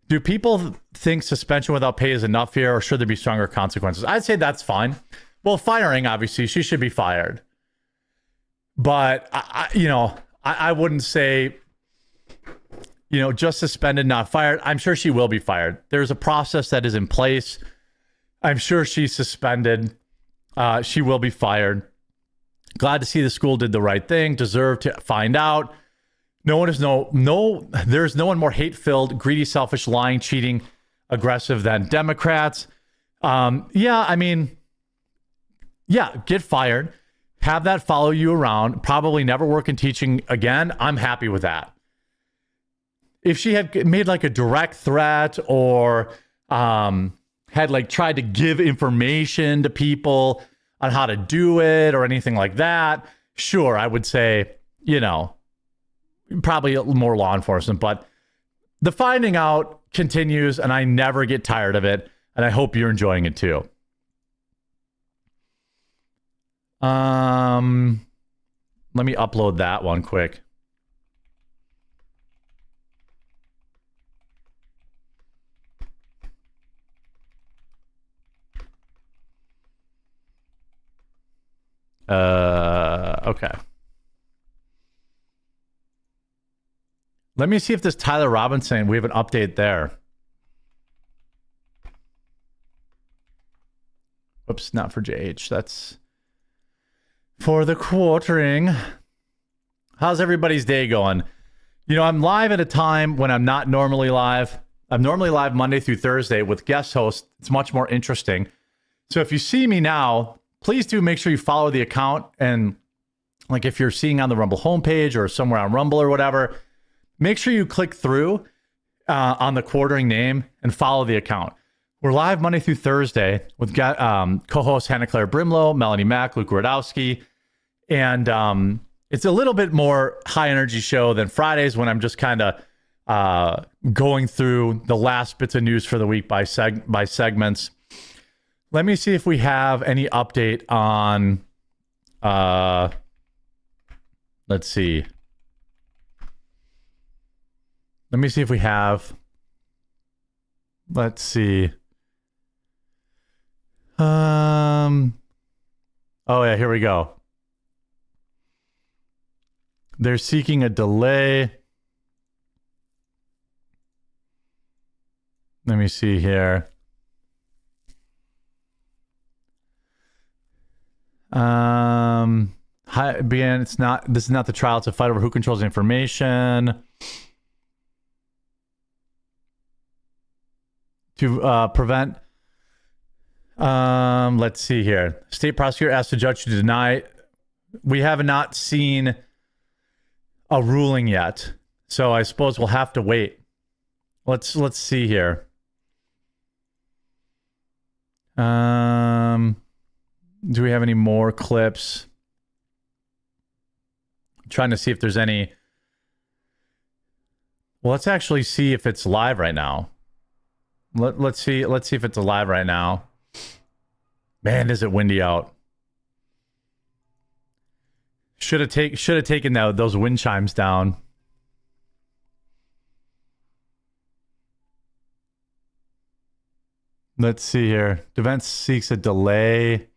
Do people think suspension without pay is enough here, or should there be stronger consequences? I'd say that's fine. Well, firing, obviously, she should be fired. But, I wouldn't say, just suspended, not fired. I'm sure she will be fired. There's a process that is in place. I'm sure she's suspended. She will be fired. Glad to see the school did the right thing. Deserve to find out. There's no one more hate-filled, greedy, selfish, lying, cheating, aggressive than Democrats. Get fired. Have that follow you around. Probably never work in teaching again. I'm happy with that. If she had made like a direct threat or had like tried to give information to people on how to do it or anything like that, sure, I would say, probably more law enforcement. But the finding out continues, and I never get tired of it, and I hope you're enjoying it too. Let me upload that one quick. Okay. Let me see if this Tyler Robinson, we have an update there. Oops, not for JH. That's for the quartering. How's everybody's day going? I'm live at a time when I'm not normally live. I'm normally live Monday through Thursday with guest hosts. It's much more interesting. So if you see me now, please do make sure you follow the account. And like if you're seeing on the Rumble homepage or somewhere on Rumble or whatever, make sure you click through on the quartering name and follow the account. We're live Monday through Thursday with co-hosts Hannah Claire Brimlow, Melanie Mack, Luke Radowski. And it's a little bit more high energy show than Fridays when I'm just kind of going through the last bits of news for the week by segments. Let me see if we have any update on, let's see. Let me see if we have, let's see. Oh yeah, here we go. They're seeking a delay. Let me see here. Hi, BN, this is not the trial, it's a fight over who controls information. To prevent Let's see here. State prosecutor asked the judge to deny. We have not seen a ruling yet, so I suppose we'll have to wait. Let's see here. Do we have any more clips? I'm trying to see if there's any. Well, let's actually see if it's live right now. Let's see if it's alive right now. Man, is it windy out. Should have taken those wind chimes down. Let's see here. Defense seeks a delay.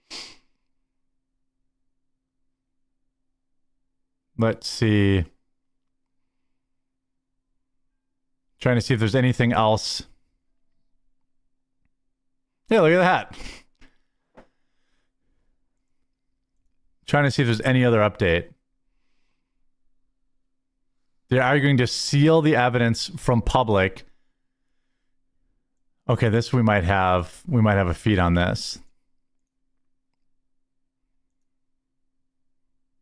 Let's see. Trying to see if there's anything else. Yeah, look at that. Trying to see if there's any other update. They're arguing to seal the evidence from public. Okay, this we might have a feed on this.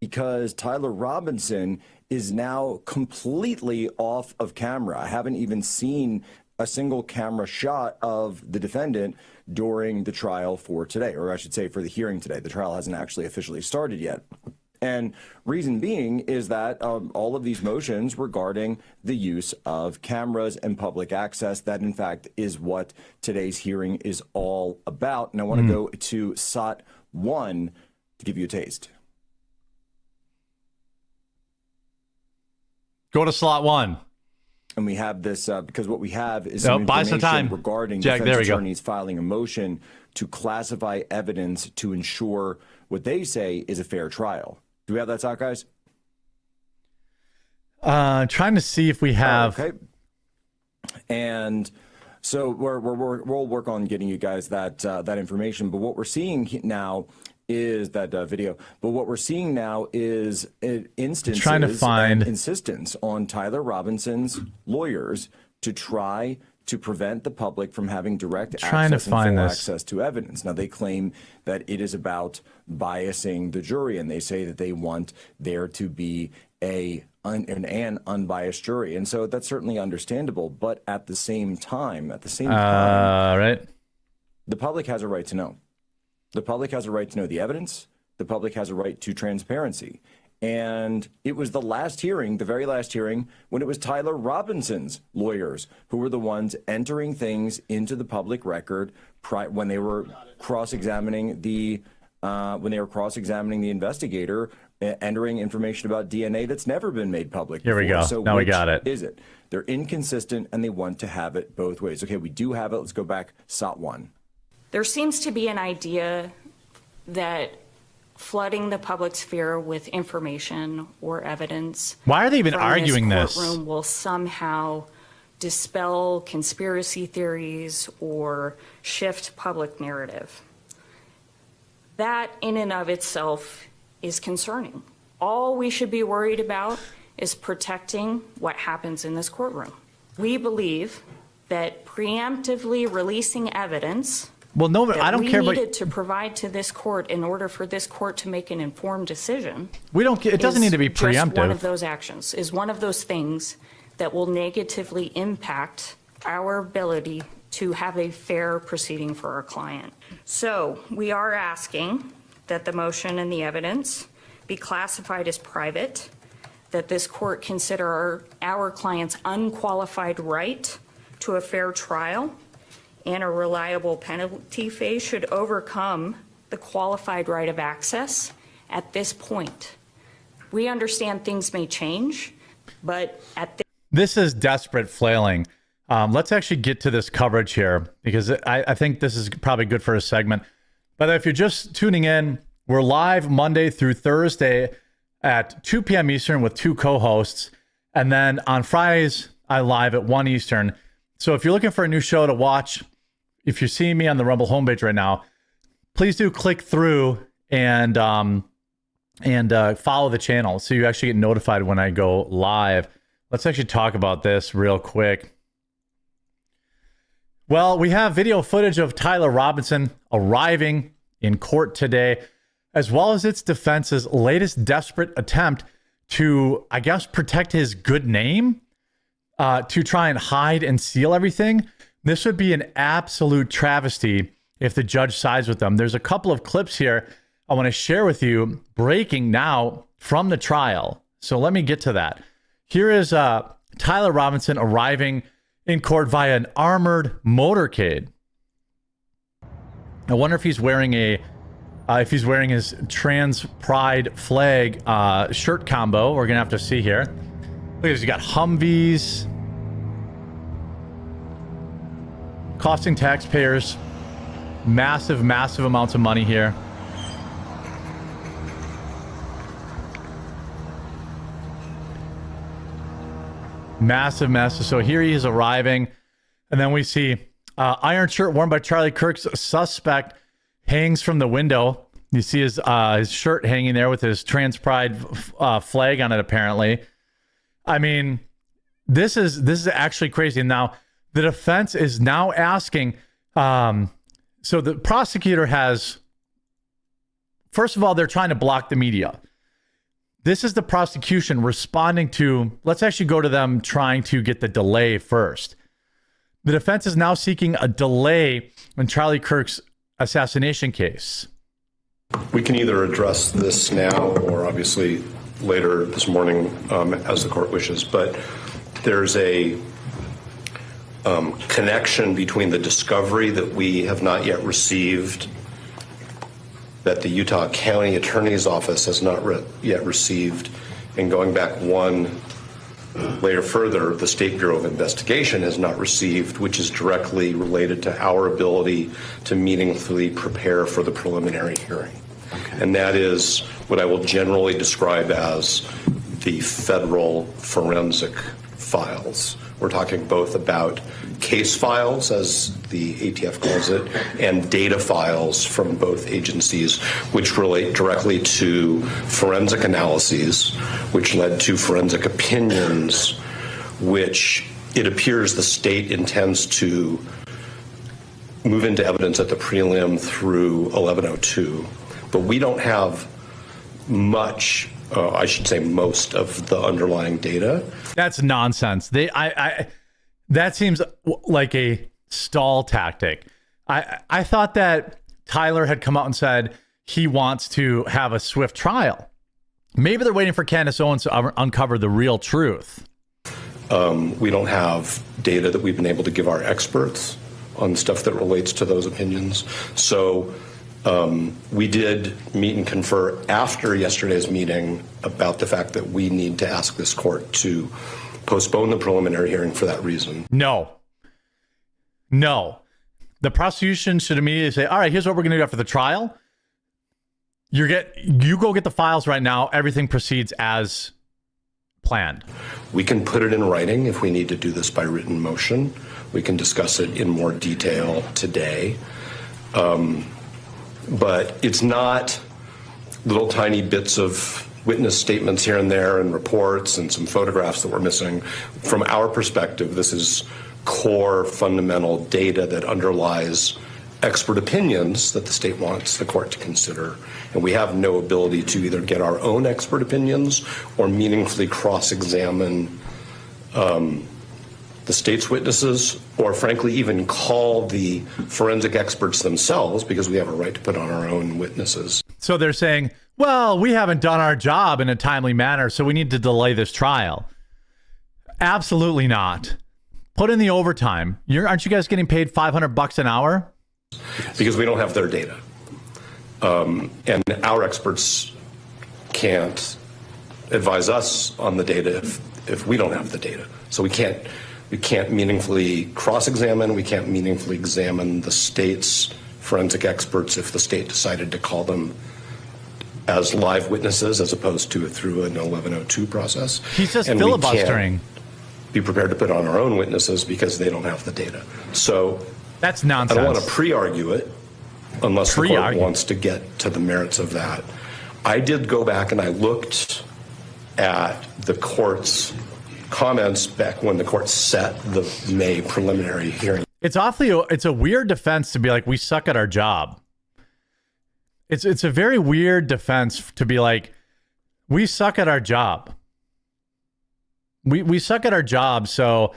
Because Tyler Robinson is now completely off of camera. I haven't even seen a single camera shot of the defendant during the trial for today, or I should say for the hearing today. The trial hasn't actually officially started yet. And reason being is that all of these motions regarding the use of cameras and public access, that in fact is what today's hearing is all about. And I want to go to SOT 1 to give you a taste. Go to slot 1. And we have this because what we have is buy some time regarding Jack, defense attorneys filing a motion to classify evidence to ensure what they say is a fair trial. Do we have that, Sock guys? Trying to see if we have. Okay. And so we'll work on getting you guys that information. But what we're seeing now is that video. But what we're seeing now is instances trying to find and insistence on Tyler Robinson's lawyers to try to prevent the public from having direct access and full access to evidence. Now, they claim that it is about biasing the jury, and they say that they want there to be an unbiased jury. And so that's certainly understandable. But at the same time, right, the public has a right to know. The public has a right to know the evidence. The public has a right to transparency. And it was the last hearing, the very last hearing, when it was Tyler Robinson's lawyers who were the ones entering things into the public record when they were cross-examining the investigator, entering information about DNA that's never been made public before. Here we go. So now we got it. Is it? They're inconsistent and they want to have it both ways. Okay, we do have it. Let's go back. SOT 1. There seems to be an idea that flooding the public sphere with information or evidence. Why are they even arguing this? Courtroom will somehow dispel conspiracy theories or shift public narrative. That in and of itself is concerning. All we should be worried about is protecting what happens in this courtroom. We believe that preemptively releasing evidence I don't care. We needed to provide to this court in order for this court to make an informed decision. It doesn't need to be preemptive. Just one of those actions is one of those things that will negatively impact our ability to have a fair proceeding for our client. So we are asking that the motion and the evidence be classified as private, that this court consider our client's unqualified right to a fair trial, and a reliable penalty phase should overcome the qualified right of access at this point. We understand things may change, but at this is desperate flailing. Let's actually get to this coverage here, because I think this is probably good for a segment. But if you're just tuning in, we're live Monday through Thursday at 2 p.m. Eastern with 2 co-hosts. And then on Fridays, I live at 1 Eastern. So if you're looking for a new show to watch, if you're seeing me on the Rumble homepage right now, please do click through and follow the channel so you actually get notified when I go live. Let's actually talk about this real quick. Well, we have video footage of Tyler Robinson arriving in court today, as well as its defense's latest desperate attempt to, I guess, protect his good name, to try and hide and seal everything. This would be an absolute travesty if the judge sides with them. There's a couple of clips here I want to share with you, breaking now from the trial. So let me get to that. Here is Tyler Robinson arriving in court via an armored motorcade. I wonder if he's wearing his trans pride flag shirt combo. We're gonna have to see here. Look at this. You got Humvees costing taxpayers massive amounts of money here. Massive. So here he is arriving, and then we see iron shirt worn by Charlie Kirk's suspect hangs from the window. You see his shirt hanging there with his trans pride flag on it, apparently. I mean, this is actually crazy. Now, the defense is now asking, so the prosecutor has, first of all, they're trying to block the media. This is the prosecution responding to, let's actually go to them trying to get the delay first. The defense is now seeking a delay in Charlie Kirk's assassination case. We can either address this now or obviously later this morning as the court wishes, but there's a connection between the discovery that we have not yet received, that the Utah County Attorney's Office has not yet received, and going back one later further, the State Bureau of Investigation has not received, which is directly related to our ability to meaningfully prepare for the preliminary hearing. And that is what I will generally describe as the federal forensic files. We're talking both about case files, as the ATF calls it, and data files from both agencies, which relate directly to forensic analyses, which led to forensic opinions, which it appears the state intends to move into evidence at the prelim through 1102. But we don't have much, I should say most of the underlying data. That's nonsense. That seems like a stall tactic. I thought that Tyler had come out and said he wants to have a swift trial. Maybe they're waiting for Candace Owens to uncover the real truth. We don't have data that we've been able to give our experts on stuff that relates to those opinions. So we did meet and confer after yesterday's meeting about the fact that we need to ask this court to postpone the preliminary hearing for that reason. No. The prosecution should immediately say, all right, here's what we're going to do after the trial. You go get the files right now. Everything proceeds as planned. We can put it in writing if we need to do this by written motion. We can discuss it in more detail today. But it's not little tiny bits of witness statements here and there and reports and some photographs that we're missing. From our perspective, this is core fundamental data that underlies expert opinions that the state wants the court to consider. And we have no ability to either get our own expert opinions or meaningfully cross-examine the state's witnesses, or frankly even call the forensic experts themselves, because we have a right to put on our own witnesses. So they're saying, well, we haven't done our job in a timely manner, so we need to delay this trial. Absolutely not. Put in the overtime. Aren't you guys getting paid $500 an hour? Because we don't have their data. And our experts can't advise us on the data if we don't have the data. So we can't meaningfully cross-examine. We can't meaningfully examine the state's forensic experts if the state decided to call them as live witnesses as opposed to through an 1102 process. He's just filibustering. We can't be prepared to put on our own witnesses because they don't have the data. So that's nonsense. I don't want to pre-argue it unless the court wants to get to the merits of that. I did go back and I looked at the court's comments back when the court set the May preliminary hearing. It's a weird defense to be like, we suck at our job. It's a very weird defense to be like, we suck at our job. We suck at our job, so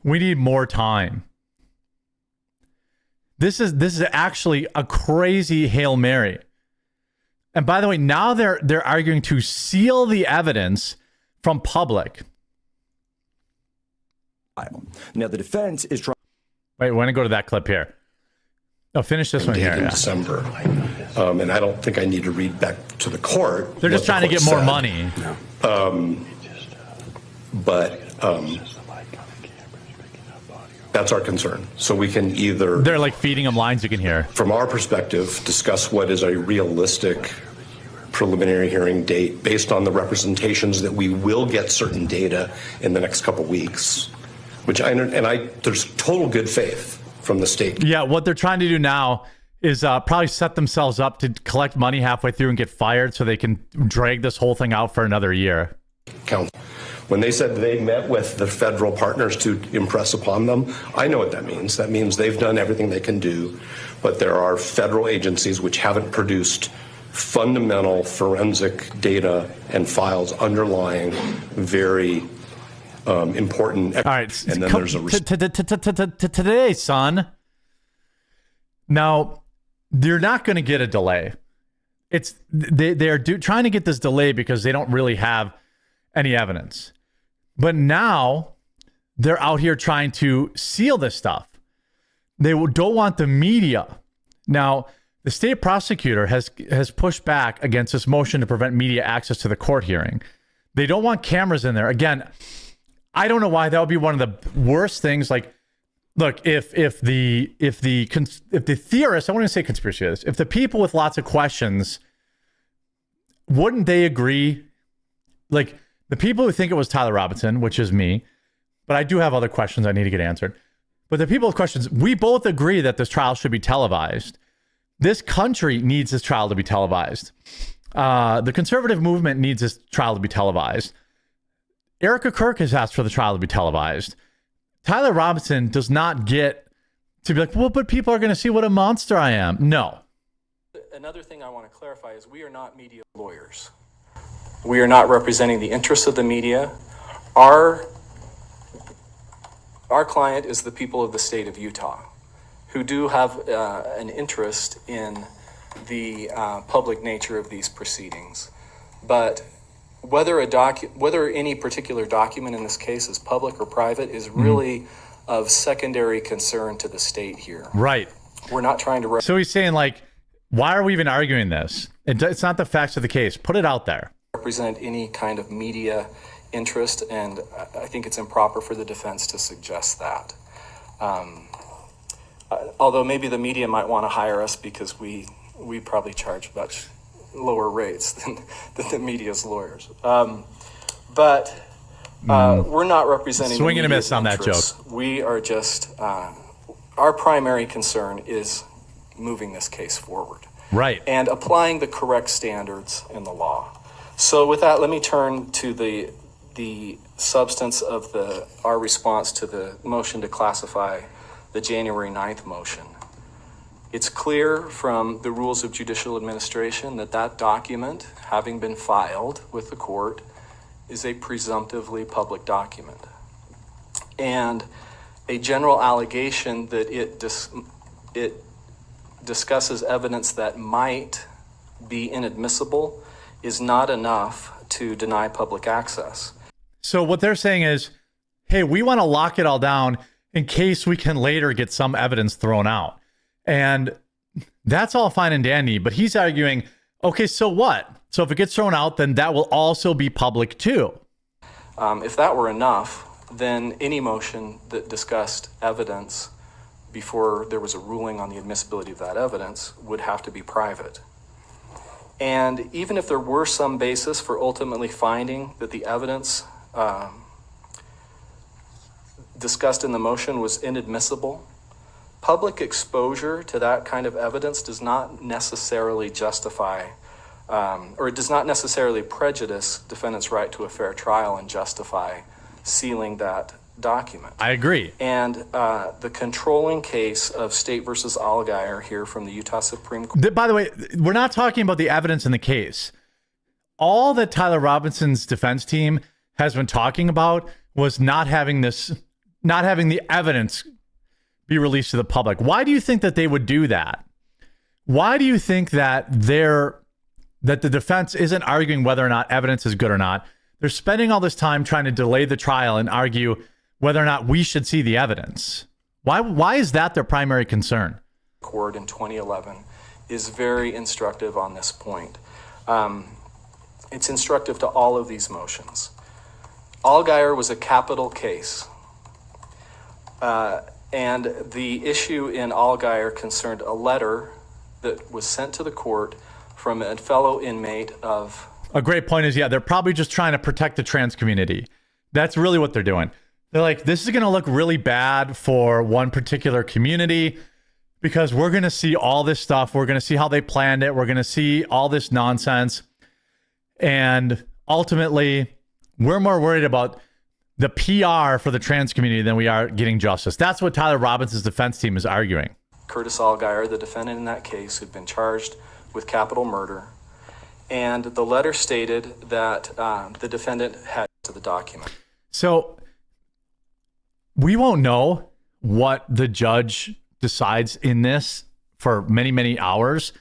we need more time. This is actually a crazy Hail Mary. And by the way, now they're arguing to seal the evidence from public. Now the defense is trying. Wait, we're going to go to that clip here. Oh, finish this one here. In December. And I don't think I need to read back to the court. They're just trying to get more money. But that's our concern. So we can either... They're like feeding them lines you can hear. From our perspective, discuss what is a realistic preliminary hearing date based on the representations that we will get certain data in the next couple weeks, which there's total good faith from the state. Yeah, what they're trying to do now is probably set themselves up to collect money halfway through and get fired so they can drag this whole thing out for another year. When they said they met with the federal partners to impress upon them, I know what that means. That means they've done everything they can do, but there are federal agencies which haven't produced fundamental forensic data and files underlying very important. All right, and then there's a today, son. Now, they're not going to get a delay. They're trying to get this delay because they don't really have any evidence. But now they're out here trying to seal this stuff. They don't want the media. Now, the state prosecutor has pushed back against this motion to prevent media access to the court hearing. They don't want cameras in there. Again, I don't know why that would be one of the worst things. Like, look, if the theorists, I want to say conspiracy theorists, if the people with lots of questions, wouldn't they agree? Like, the people who think it was Tyler Robinson, which is me, but I do have other questions I need to get answered. But the people with questions, we both agree that this trial should be televised. This country needs this trial to be televised. The conservative movement needs this trial to be televised. Erica Kirk has asked for the trial to be televised. Tyler Robinson does not get to be like, well, but people are going to see what a monster I am. No. Another thing I want to clarify is we are not media lawyers. We are not representing the interests of the media. Our client is the people of the state of Utah, who do have an interest in the public nature of these proceedings. But whether any particular document in this case is public or private is really of secondary concern to the state here. Right. We're not trying to... So he's saying, like, why are we even arguing this? It's not the facts of the case. Put it out there. Represent any kind of media interest, and I think it's improper for the defense to suggest that. Although maybe the media might want to hire us because we probably charge much lower rates than the media's lawyers. But we're not representing swing and a miss on that interests. joke. We are just our primary concern is moving this case forward, right, and applying the correct standards in the law. So with that, let me turn to the substance of our response to the motion to classify the January 9th motion. It's clear from the rules of judicial administration that document, having been filed with the court, is a presumptively public document. And a general allegation that it discusses evidence that might be inadmissible is not enough to deny public access. So what they're saying is, hey, we want to lock it all down in case we can later get some evidence thrown out. And that's all fine and dandy, but he's arguing, okay, so what? So if it gets thrown out, then that will also be public too. If that were enough, then any motion that discussed evidence before there was a ruling on the admissibility of that evidence would have to be private. And even if there were some basis for ultimately finding that the evidence discussed in the motion was inadmissible, public exposure to that kind of evidence does not necessarily justify or it does not necessarily prejudice defendants' right to a fair trial and justify sealing that document. I agree. And the controlling case of State versus Allgaier here from the Utah Supreme Court. By the way, we're not talking about the evidence in the case. All that Tyler Robinson's defense team has been talking about was not having the evidence be released to the public. Why do you think that they would do that? Why do you think that the defense isn't arguing whether or not evidence is good or not? They're spending all this time trying to delay the trial and argue whether or not we should see the evidence. Why is that their primary concern? Court in 2011 is very instructive on this point. It's instructive to all of these motions. Allgaier was a capital case. And the issue in Allgaier concerned a letter that was sent to the court from a fellow inmate of... A great point is, they're probably just trying to protect the trans community. That's really what they're doing. They're like, this is going to look really bad for one particular community because we're going to see all this stuff. We're going to see how they planned it. We're going to see all this nonsense. And ultimately, we're more worried about the PR for the trans community than we are getting justice. That's what Tyler Robinson's defense team is arguing. Curtis Allgaier, the defendant in that case, who'd been charged with capital murder. And the letter stated that the defendant had to the document. So we won't know what the judge decides in this for many, many hours.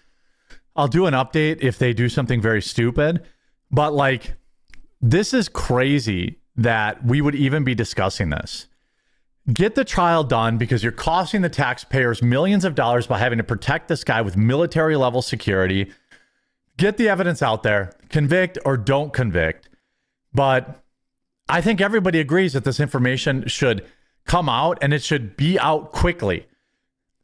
I'll do an update if they do something very stupid. But like, this is crazy that we would even be discussing this. Get the trial done because you're costing the taxpayers millions of dollars by having to protect this guy with military level security. Get the evidence out there, convict or don't convict. But I think everybody agrees that this information should come out and it should be out quickly.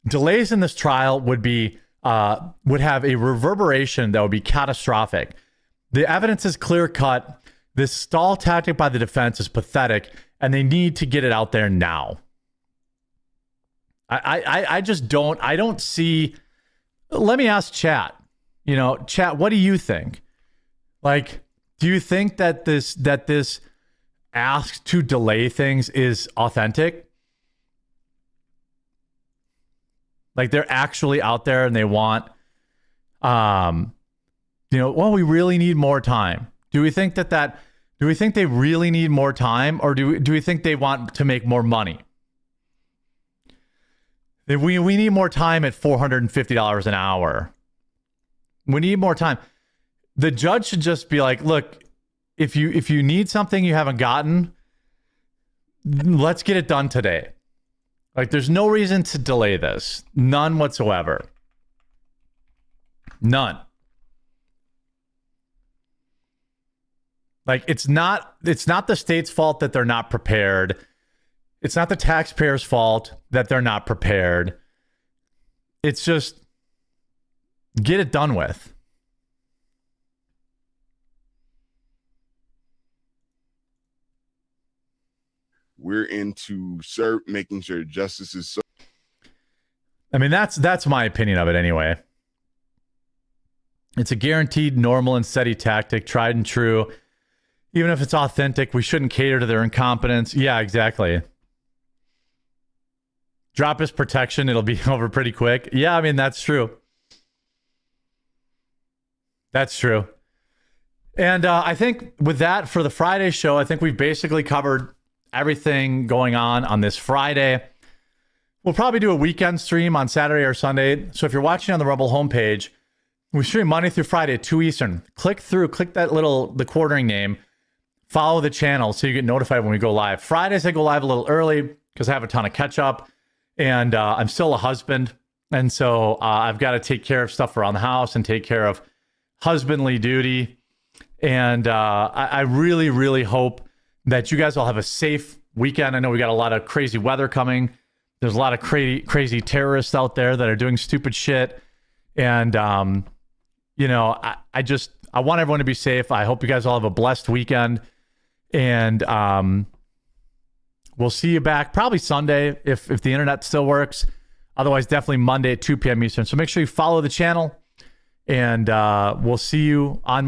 Delays in this trial would have a reverberation that would be catastrophic. The evidence is clear cut. This stall tactic by the defense is pathetic, and they need to get it out there now. I don't see. Let me ask chat. Chat, what do you think? Like, do you think that this ask to delay things is authentic? Like, they're actually out there and they want, we really need more time. Do we think do we think they really need more time, or do we think they want to make more money? We need more time at $450 an hour. We need more time. The judge should just be like, look, if you need something you haven't gotten, let's get it done today. Like, there's no reason to delay this. None whatsoever. None. Like, it's not the state's fault that they're not prepared. It's not the taxpayers' fault that they're not prepared. It's just get it done with. We're into making sure justice is. I mean, that's my opinion of it anyway. It's a guaranteed, normal, and steady tactic, tried and true. Even if it's authentic, we shouldn't cater to their incompetence. Yeah, exactly. Drop his protection, it'll be over pretty quick. Yeah, I mean, that's true. That's true. And I think with that, for the Friday show, I think we've basically covered everything going on this Friday. We'll probably do a weekend stream on Saturday or Sunday. So if you're watching on the Rebel homepage, we stream Monday through Friday at 2 Eastern. Click the quartering name. Follow the channel so you get notified when we go live. Fridays, I go live a little early because I have a ton of catch up. And I'm still a husband. And so I've got to take care of stuff around the house and take care of husbandly duty. And I really, really hope that you guys all have a safe weekend. I know we got a lot of crazy weather coming. There's a lot of crazy terrorists out there that are doing stupid shit. And, I want everyone to be safe. I hope you guys all have a blessed weekend. And we'll see you back probably Sunday if the internet still works. Otherwise, definitely Monday at 2 p.m. Eastern. So make sure you follow the channel. And we'll see you on Monday.